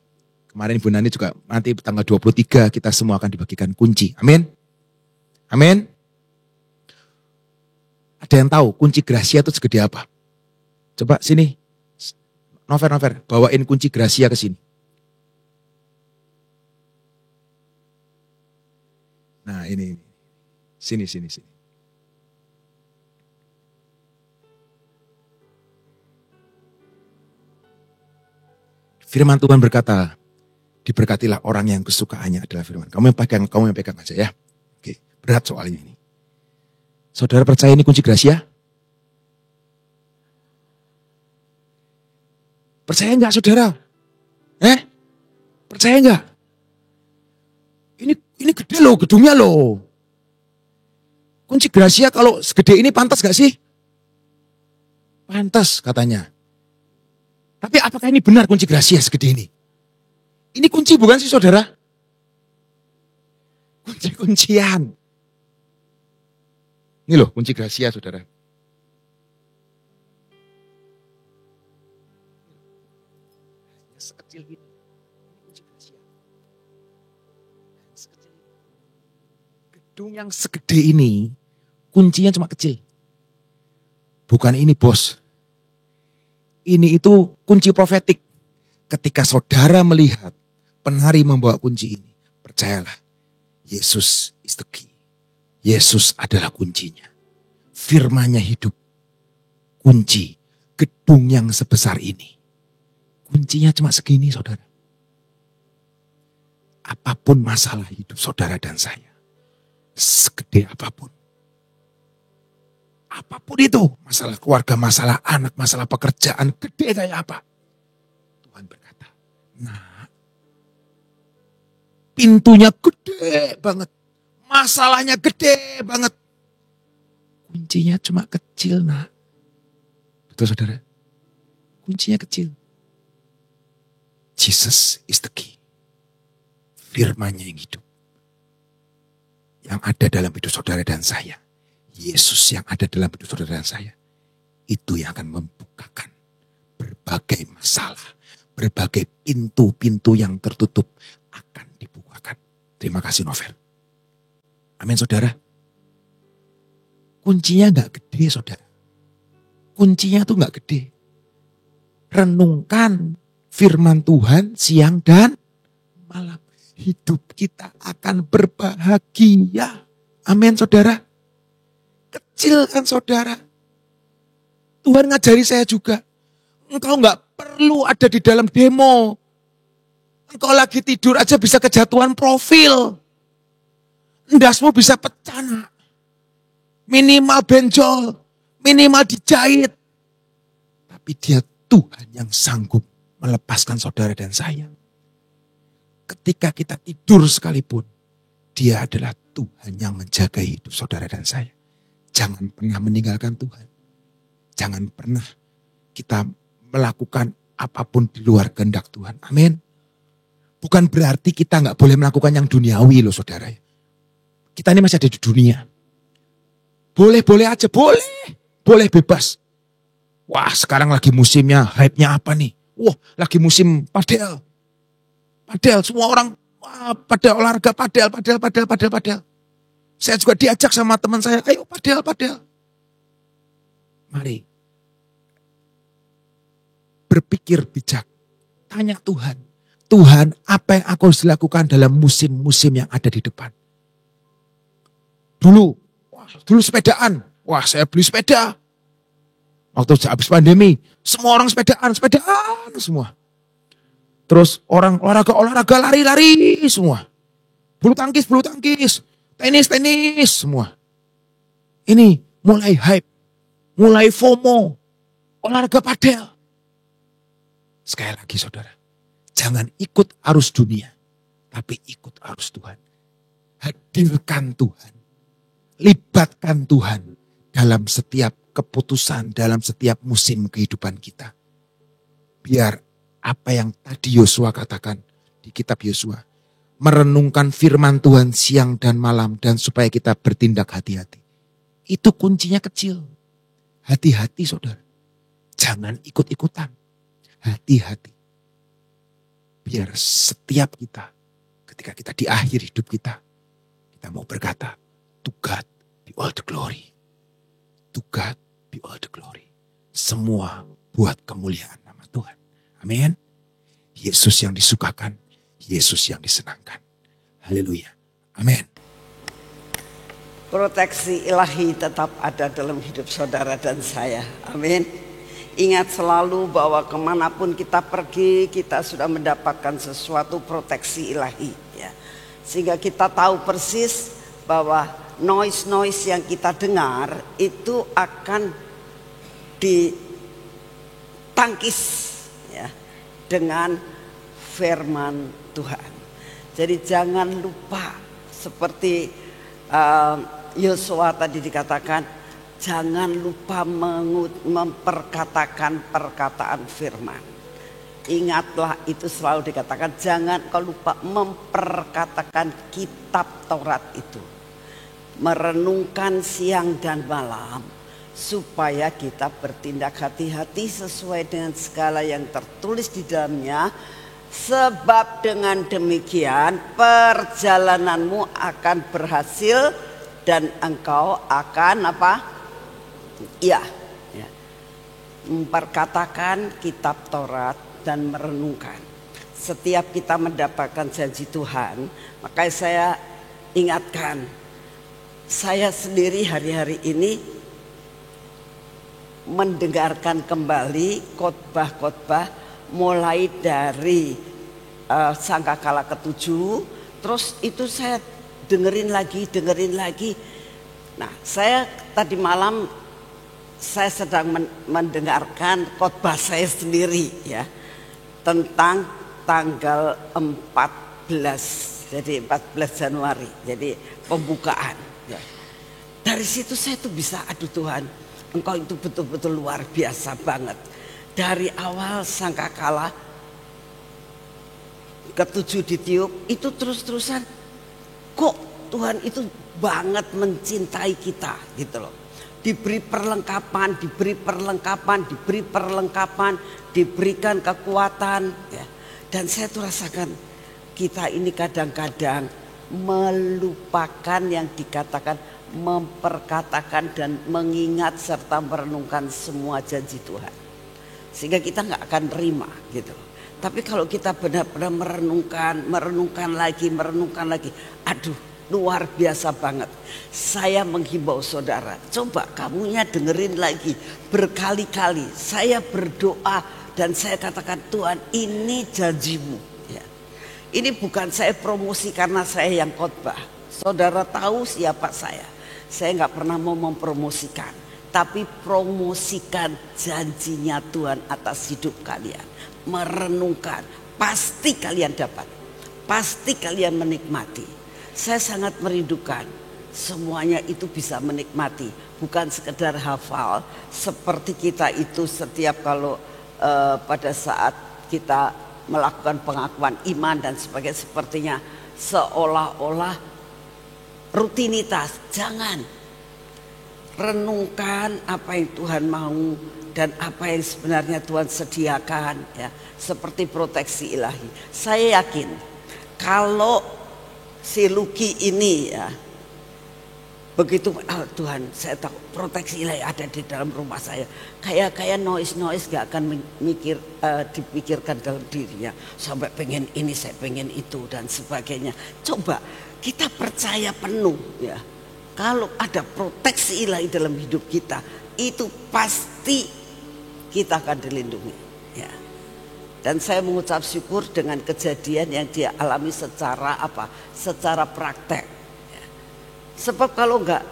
S1: Kemarin Ibu Nani juga nanti tanggal 23 kita semua akan dibagikan kunci. Amin. Amin. Ada yang tahu kunci Gracia itu segede apa? Coba sini. Nover, bawain kunci Gracia ke sini. Nah ini. Sini. Firman Tuhan berkata, diberkatilah orang yang kesukaannya adalah firman. Kamu yang pegang aja ya. Oke, berat soalnya ini. Saudara percaya ini kunci Gracia? Percaya enggak saudara? Percaya enggak? Ini gede loh, gedungnya loh. Kunci Gracia kalau segede ini pantas gak sih? Pantas katanya. Tapi apakah ini benar kunci Gracia segede ini? Ini kunci bukan sih saudara? Kunci-kuncian. Ini loh kunci Gracia saudara. Sekecil ini. Kunci Gracia. Sekecil ini. Gedung yang segede ini, kuncinya cuma kecil. Bukan ini bos. Ini itu kunci profetik. Ketika saudara melihat penari membawa kunci ini, percayalah, Yesus is the key. Yesus adalah kuncinya. Firman-Nya hidup. Kunci gedung yang sebesar ini. Kuncinya cuma segini, saudara. Apapun masalah hidup saudara dan saya, segede apapun. Apapun itu, masalah keluarga, masalah anak, masalah pekerjaan, gede kayak apa. Tuhan berkata, nah, pintunya gede banget. Masalahnya gede banget. Kuncinya cuma kecil, nak. Betul, saudara? Kuncinya kecil. Jesus is the key. Firman-Nya yang hidup. Yang ada dalam hidup saudara dan saya. Yesus yang ada dalam hidup saudara dan saya. Itu yang akan membukakan berbagai masalah. Berbagai pintu-pintu yang tertutup akan dibukakan. Terima kasih Novel. Amin saudara. Kuncinya gak gede saudara. Kuncinya tuh gak gede. Renungkan firman Tuhan siang dan malam. Hidup kita akan berbahagia. Amin saudara. Kecil kan saudara. Tuhan ngajari saya juga. Engkau gak perlu ada di dalam demo. Engkau lagi tidur aja bisa kejatuhan profil. Endasmu bisa pecah. Minimal benjol. Minimal dijahit. Tapi dia Tuhan yang sanggup melepaskan saudara dan saya. Ketika kita tidur sekalipun, dia adalah Tuhan yang menjaga hidup saudara dan saya. Jangan pernah meninggalkan Tuhan. Jangan pernah kita melakukan apapun di luar kehendak Tuhan. Amin. Bukan berarti kita gak boleh melakukan yang duniawi loh saudara. Kita ini masih ada di dunia. Boleh-boleh aja, boleh. Boleh bebas. Wah sekarang lagi musimnya, hype-nya apa nih? Wah lagi musim padel. Padel, semua orang padel olahraga, padel. Saya juga diajak sama teman saya, ayo padel. Mari. Berpikir bijak. Tanya Tuhan. Tuhan, apa yang aku harus lakukan dalam musim-musim yang ada di depan? Dulu sepedaan. Wah saya beli sepeda. Waktu habis pandemi, semua orang sepedaan semua. Terus orang olahraga lari semua. Bulu tangkis, tenis semua. Ini mulai hype, mulai FOMO, olahraga padel. Sekali lagi saudara, jangan ikut arus dunia, tapi ikut arus Tuhan. Hadirkan Tuhan, libatkan Tuhan dalam setiap keputusan, dalam setiap musim kehidupan kita. Biar apa yang tadi Yosua katakan di kitab Yosua. Merenungkan firman Tuhan siang dan malam dan supaya kita bertindak hati-hati. Itu kuncinya kecil. Hati-hati saudara. Jangan ikut-ikutan. Hati-hati. Biar setiap kita, ketika kita di akhir hidup kita mau berkata, to God be all the glory. To God be all the glory. Semua buat kemuliaan nama Tuhan. Amin. Yesus yang disukakan, Yesus yang disenangkan. Haleluya. Amin.
S2: Proteksi ilahi tetap ada dalam hidup saudara dan saya. Amin. Ingat selalu bahwa kemanapun kita pergi, kita sudah mendapatkan sesuatu proteksi ilahi. Ya. Sehingga kita tahu persis bahwa noise yang kita dengar itu akan ditangkis ya, dengan firman Tuhan. Jadi jangan lupa seperti Yosua tadi dikatakan, jangan lupa memperkatakan perkataan firman. Ingatlah itu selalu dikatakan, jangan kau lupa memperkatakan kitab Taurat itu. Merenungkan siang dan malam supaya kita bertindak hati-hati sesuai dengan segala yang tertulis di dalamnya. Sebab dengan demikian perjalananmu akan berhasil dan engkau akan apa? Ya. memperkatakan kitab Taurat dan merenungkan. Setiap kita mendapatkan janji Tuhan, makanya saya ingatkan, saya sendiri hari-hari ini mendengarkan kembali khotbah-khotbah mulai dari Sangkakala ke-7, terus itu saya dengerin lagi. Nah, saya tadi malam saya sedang mendengarkan khotbah saya sendiri ya, tentang tanggal 14, jadi 14 Januari, jadi pembukaan ya. Dari situ saya tuh bisa, aduh Tuhan, Engkau itu betul-betul luar biasa banget. Dari awal Sangkakala ke-7 ditiup, itu terus-terusan kok Tuhan itu banget mencintai kita gitu loh. Diberi perlengkapan, diberikan kekuatan ya. Dan saya tuh rasakan kita ini kadang-kadang melupakan yang dikatakan, memperkatakan dan mengingat serta merenungkan semua janji Tuhan. Sehingga kita nggak akan terima gitu. Tapi kalau kita benar-benar merenungkan lagi, aduh luar biasa banget. Saya menghimbau saudara, coba kamunya dengerin lagi berkali-kali. Saya berdoa dan saya katakan, Tuhan ini janjimu ya. Ini bukan saya promosi karena saya yang khotbah. Saudara tahu siapa saya nggak pernah mau mempromosikan, tapi promosikan janjinya Tuhan atas hidup kalian. Merenungkan, pasti kalian dapat, pasti kalian menikmati. Saya sangat merindukan semuanya itu bisa menikmati, bukan sekedar hafal seperti kita itu setiap kalau pada saat kita melakukan pengakuan iman dan sebagainya, sepertinya seolah-olah rutinitas. Jangan, renungkan apa yang Tuhan mau dan apa yang sebenarnya Tuhan sediakan ya, seperti proteksi ilahi. Saya yakin kalau si Lucky ini ya begitu, Tuhan saya tahu proteksi ilahi ada di dalam rumah saya, kayak noise gak akan dipikirkan dalam dirinya sampai pengen ini, saya pengen itu dan sebagainya. Coba kita percaya penuh ya, kalau ada proteksi ilahi dalam hidup kita, itu pasti kita akan dilindungi ya. Dan saya mengucap syukur dengan kejadian yang dia alami secara praktek ya. Sebab kalau enggak,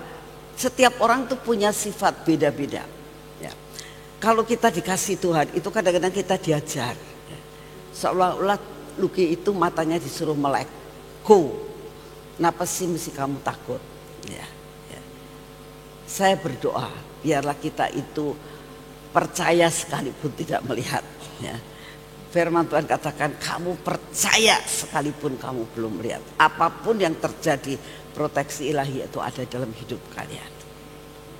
S2: setiap orang tuh punya sifat beda-beda ya. Kalau kita dikasih Tuhan itu kadang-kadang kita diajar ya. Seolah-olah Lucky itu matanya disuruh melek, kenapa sih mesti kamu takut ya. Saya berdoa biarlah kita itu percaya sekalipun tidak melihat ya. Firman Tuhan katakan, kamu percaya sekalipun kamu belum melihat. Apapun yang terjadi, proteksi ilahi itu ada dalam hidup kalian.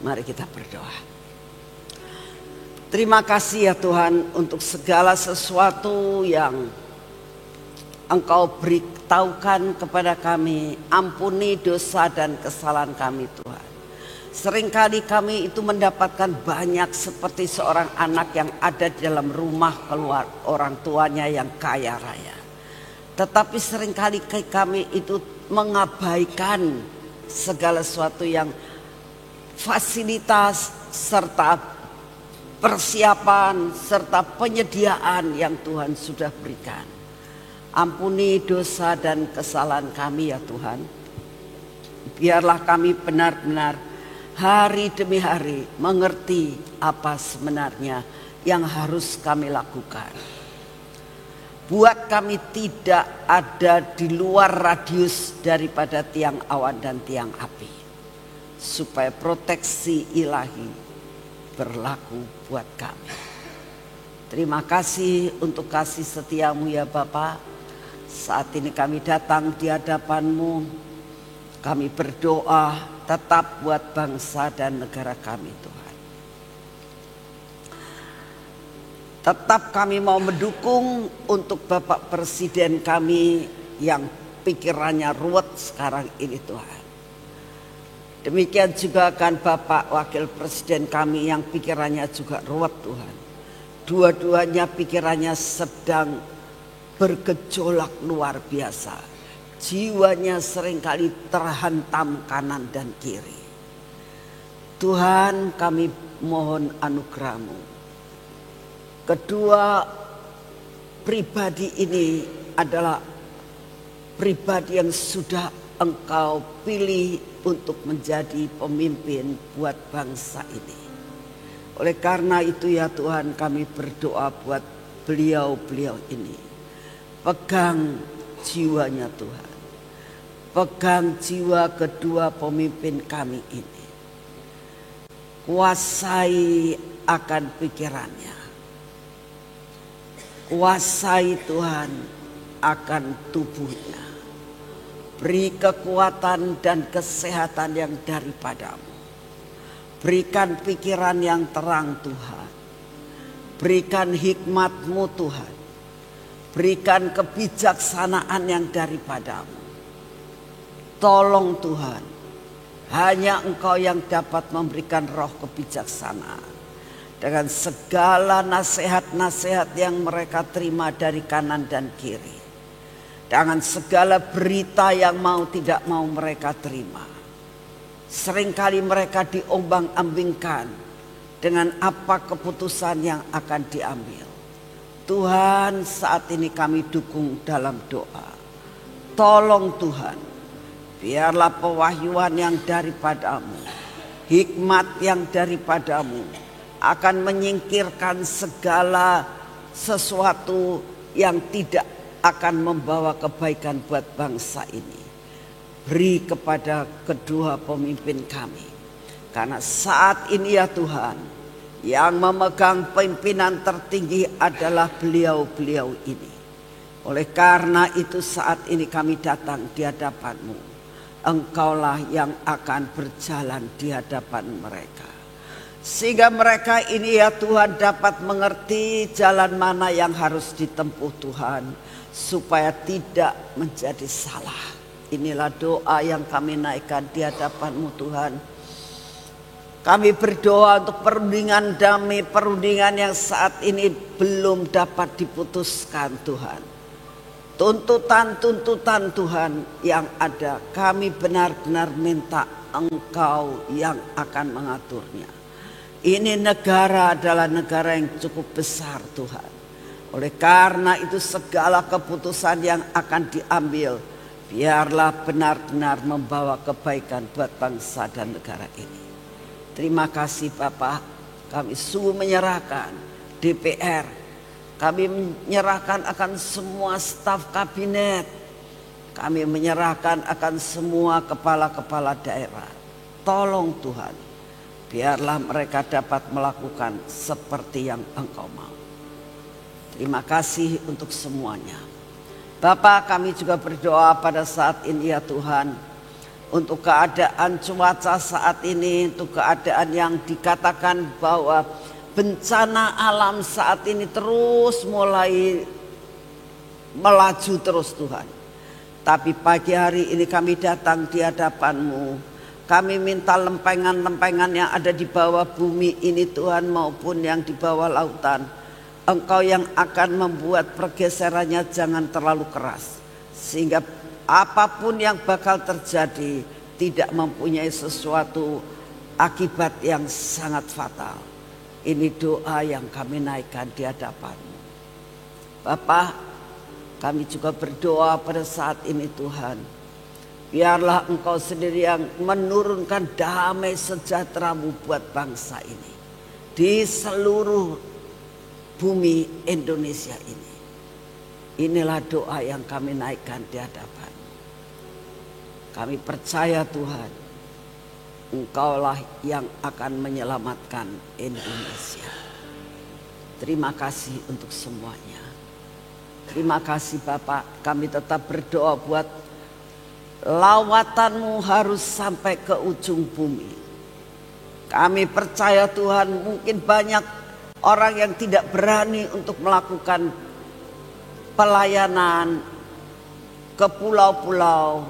S2: Mari kita berdoa. Terima kasih ya Tuhan untuk segala sesuatu yang Engkau beritahukan kepada kami. Ampuni dosa dan kesalahan kami Tuhan. Seringkali kami itu mendapatkan banyak seperti seorang anak yang ada di dalam rumah keluar orang tuanya yang kaya raya. Tetapi seringkali kami itu mengabaikan segala sesuatu yang fasilitas serta persiapan serta penyediaan yang Tuhan sudah berikan. Ampuni dosa dan kesalahan kami ya Tuhan. Biarlah kami benar-benar hari demi hari mengerti apa sebenarnya yang harus kami lakukan. Buat kami tidak ada di luar radius daripada tiang awan dan tiang api. Supaya proteksi ilahi berlaku buat kami. Terima kasih untuk kasih setiamu ya Bapa. Saat ini kami datang di hadapan-Mu. Kami berdoa tetap buat bangsa dan negara kami Tuhan. Tetap kami mau mendukung untuk Bapak Presiden kami yang pikirannya ruwet sekarang ini Tuhan. Demikian juga kan Bapak Wakil Presiden kami yang pikirannya juga ruwet Tuhan. Dua-duanya pikirannya sedang bergejolak luar biasa. Jiwanya seringkali terhantam kanan dan kiri. Tuhan, kami mohon anugerah-Mu. Kedua pribadi ini adalah pribadi yang sudah Engkau pilih untuk menjadi pemimpin buat bangsa ini. Oleh karena itu ya Tuhan, kami berdoa buat beliau-beliau ini. Pegang jiwanya Tuhan. Pegang jiwa kedua pemimpin kami ini. Kuasai akan pikirannya. Kuasai Tuhan akan tubuhnya. Beri kekuatan dan kesehatan yang daripada-Mu. Berikan pikiran yang terang Tuhan. Berikan hikmat-Mu Tuhan. Berikan kebijaksanaan yang daripada-Mu. Tolong Tuhan. Hanya Engkau yang dapat memberikan roh kebijaksanaan. Dengan segala nasihat-nasihat yang mereka terima dari kanan dan kiri. Dengan segala berita yang mau tidak mau mereka terima. Seringkali mereka diombang-ambingkan dengan apa keputusan yang akan diambil. Tuhan, saat ini kami dukung dalam doa. Tolong Tuhan, biarlah pewahyuan yang daripada-Mu, hikmat yang daripada-Mu akan menyingkirkan segala sesuatu yang tidak akan membawa kebaikan buat bangsa ini. Beri kepada kedua pemimpin kami. Karena saat ini ya Tuhan, yang memegang pimpinan tertinggi adalah beliau-beliau ini. Oleh karena itu saat ini kami datang di hadapan-Mu. Engkaulah yang akan berjalan di hadapan mereka. Sehingga mereka ini ya Tuhan dapat mengerti jalan mana yang harus ditempuh Tuhan. Supaya tidak menjadi salah. Inilah doa yang kami naikkan di hadapan-Mu Tuhan. Kami berdoa untuk perundingan damai, perundingan yang saat ini belum dapat diputuskan Tuhan. Tuntutan-tuntutan Tuhan yang ada, kami benar-benar minta Engkau yang akan mengaturnya. Ini negara adalah negara yang cukup besar Tuhan. Oleh karena itu segala keputusan yang akan diambil, biarlah benar-benar membawa kebaikan buat bangsa dan negara ini. Terima kasih Bapak, kami sungguh menyerahkan DPR, kami menyerahkan akan semua staf kabinet, kami menyerahkan akan semua kepala-kepala daerah. Tolong Tuhan, biarlah mereka dapat melakukan seperti yang Engkau mau. Terima kasih untuk semuanya. Bapak, kami juga berdoa pada saat ini ya Tuhan. Untuk keadaan cuaca saat ini, untuk keadaan yang dikatakan bahwa bencana alam saat ini terus mulai melaju terus Tuhan. Tapi pagi hari ini kami datang di hadapan-Mu. Kami minta lempengan-lempengan yang ada di bawah bumi ini Tuhan maupun yang di bawah lautan. Engkau yang akan membuat pergeserannya jangan terlalu keras. Sehingga apapun yang bakal terjadi tidak mempunyai sesuatu akibat yang sangat fatal. Ini doa yang kami naikkan di hadapan-Mu. Bapak, kami juga berdoa pada saat ini Tuhan. Biarlah Engkau sendiri yang menurunkan damai sejahtera-Mu buat bangsa ini. Di seluruh bumi Indonesia ini. Inilah doa yang kami naikkan di hadapan. Kami percaya Tuhan, Engkaulah yang akan menyelamatkan Indonesia. Terima kasih untuk semuanya. Terima kasih Bapak, kami tetap berdoa buat lawatan-Mu harus sampai ke ujung bumi. Kami percaya Tuhan, mungkin banyak orang yang tidak berani untuk melakukan pelayanan ke pulau-pulau,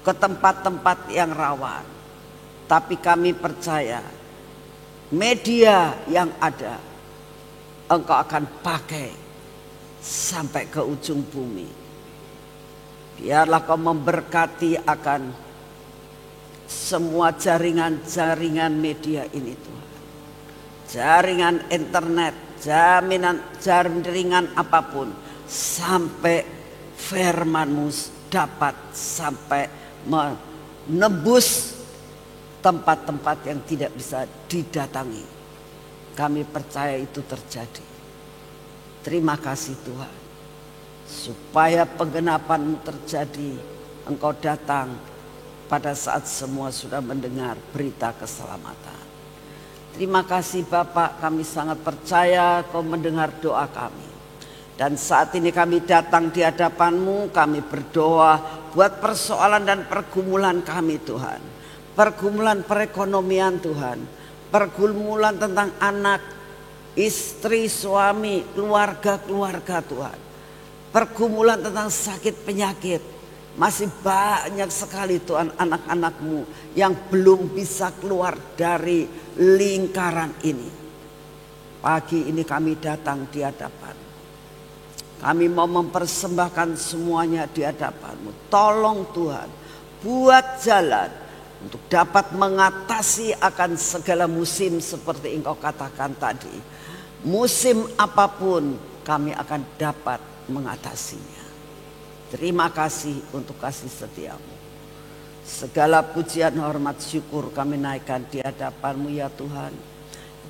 S2: ke tempat-tempat yang rawan. Tapi kami percaya media yang ada Engkau akan pakai sampai ke ujung bumi. Biarlah Kau memberkati akan semua jaringan-jaringan media ini Tuhan. Jaringan internet, jaringan apapun, sampai firman-Mu dapat sampai menembus tempat-tempat yang tidak bisa didatangi. Kami percaya itu terjadi. Terima kasih Tuhan. Supaya penggenapan terjadi, Engkau datang pada saat semua sudah mendengar berita keselamatan. Terima kasih Bapak, kami sangat percaya Kau mendengar doa kami. Dan saat ini kami datang di hadapan-Mu, kami berdoa buat persoalan dan pergumulan kami Tuhan. Pergumulan perekonomian Tuhan, pergumulan tentang anak, istri, suami, keluarga Tuhan. Pergumulan tentang sakit penyakit. Masih banyak sekali Tuhan anak-anak-Mu yang belum bisa keluar dari lingkaran ini. Pagi ini kami datang di hadapan. Kami mau mempersembahkan semuanya di hadapan-Mu. Tolong Tuhan, buat jalan untuk dapat mengatasi akan segala musim seperti Engkau katakan tadi. Musim apapun kami akan dapat mengatasinya. Terima kasih untuk kasih setia-Mu. Segala pujian, hormat, syukur kami naikkan di hadapan-Mu ya Tuhan.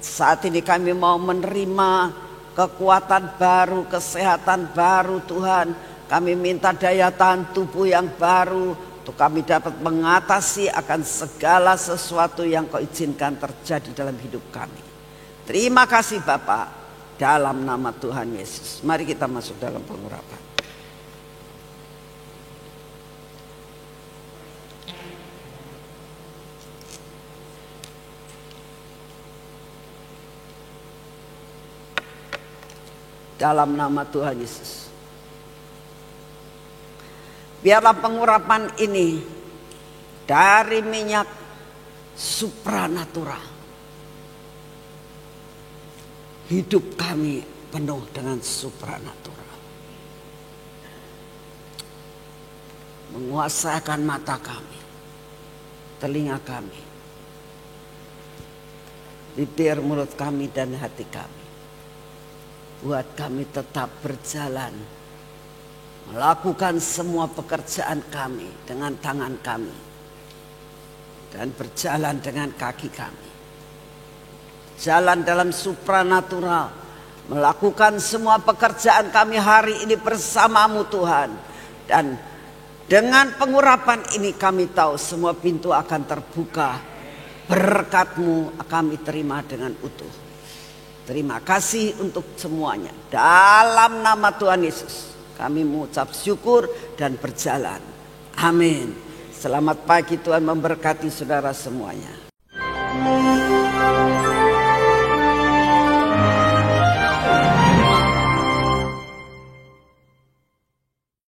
S2: Saat ini kami mau menerima kekuatan baru, kesehatan baru Tuhan. Kami minta daya tahan tubuh yang baru untuk kami dapat mengatasi akan segala sesuatu yang Kau izinkan terjadi dalam hidup kami. Terima kasih Bapak, dalam nama Tuhan Yesus. Mari kita masuk dalam pengurapan. Dalam nama Tuhan Yesus. Biarlah pengurapan ini dari minyak supranatural. Hidup kami penuh dengan supranatural. Menguasakan mata kami, telinga kami, bibir, mulut kami dan hati kami. Buat kami tetap berjalan, melakukan semua pekerjaan kami dengan tangan kami, dan berjalan dengan kaki kami. Jalan dalam supranatural, melakukan semua pekerjaan kami hari ini bersama-Mu Tuhan. Dan dengan pengurapan ini kami tahu semua pintu akan terbuka. Berkat-Mu kami terima dengan utuh. Terima kasih untuk semuanya. Dalam nama Tuhan Yesus kami mengucap syukur dan berjalan. Amin. Selamat pagi, Tuhan memberkati saudara semuanya.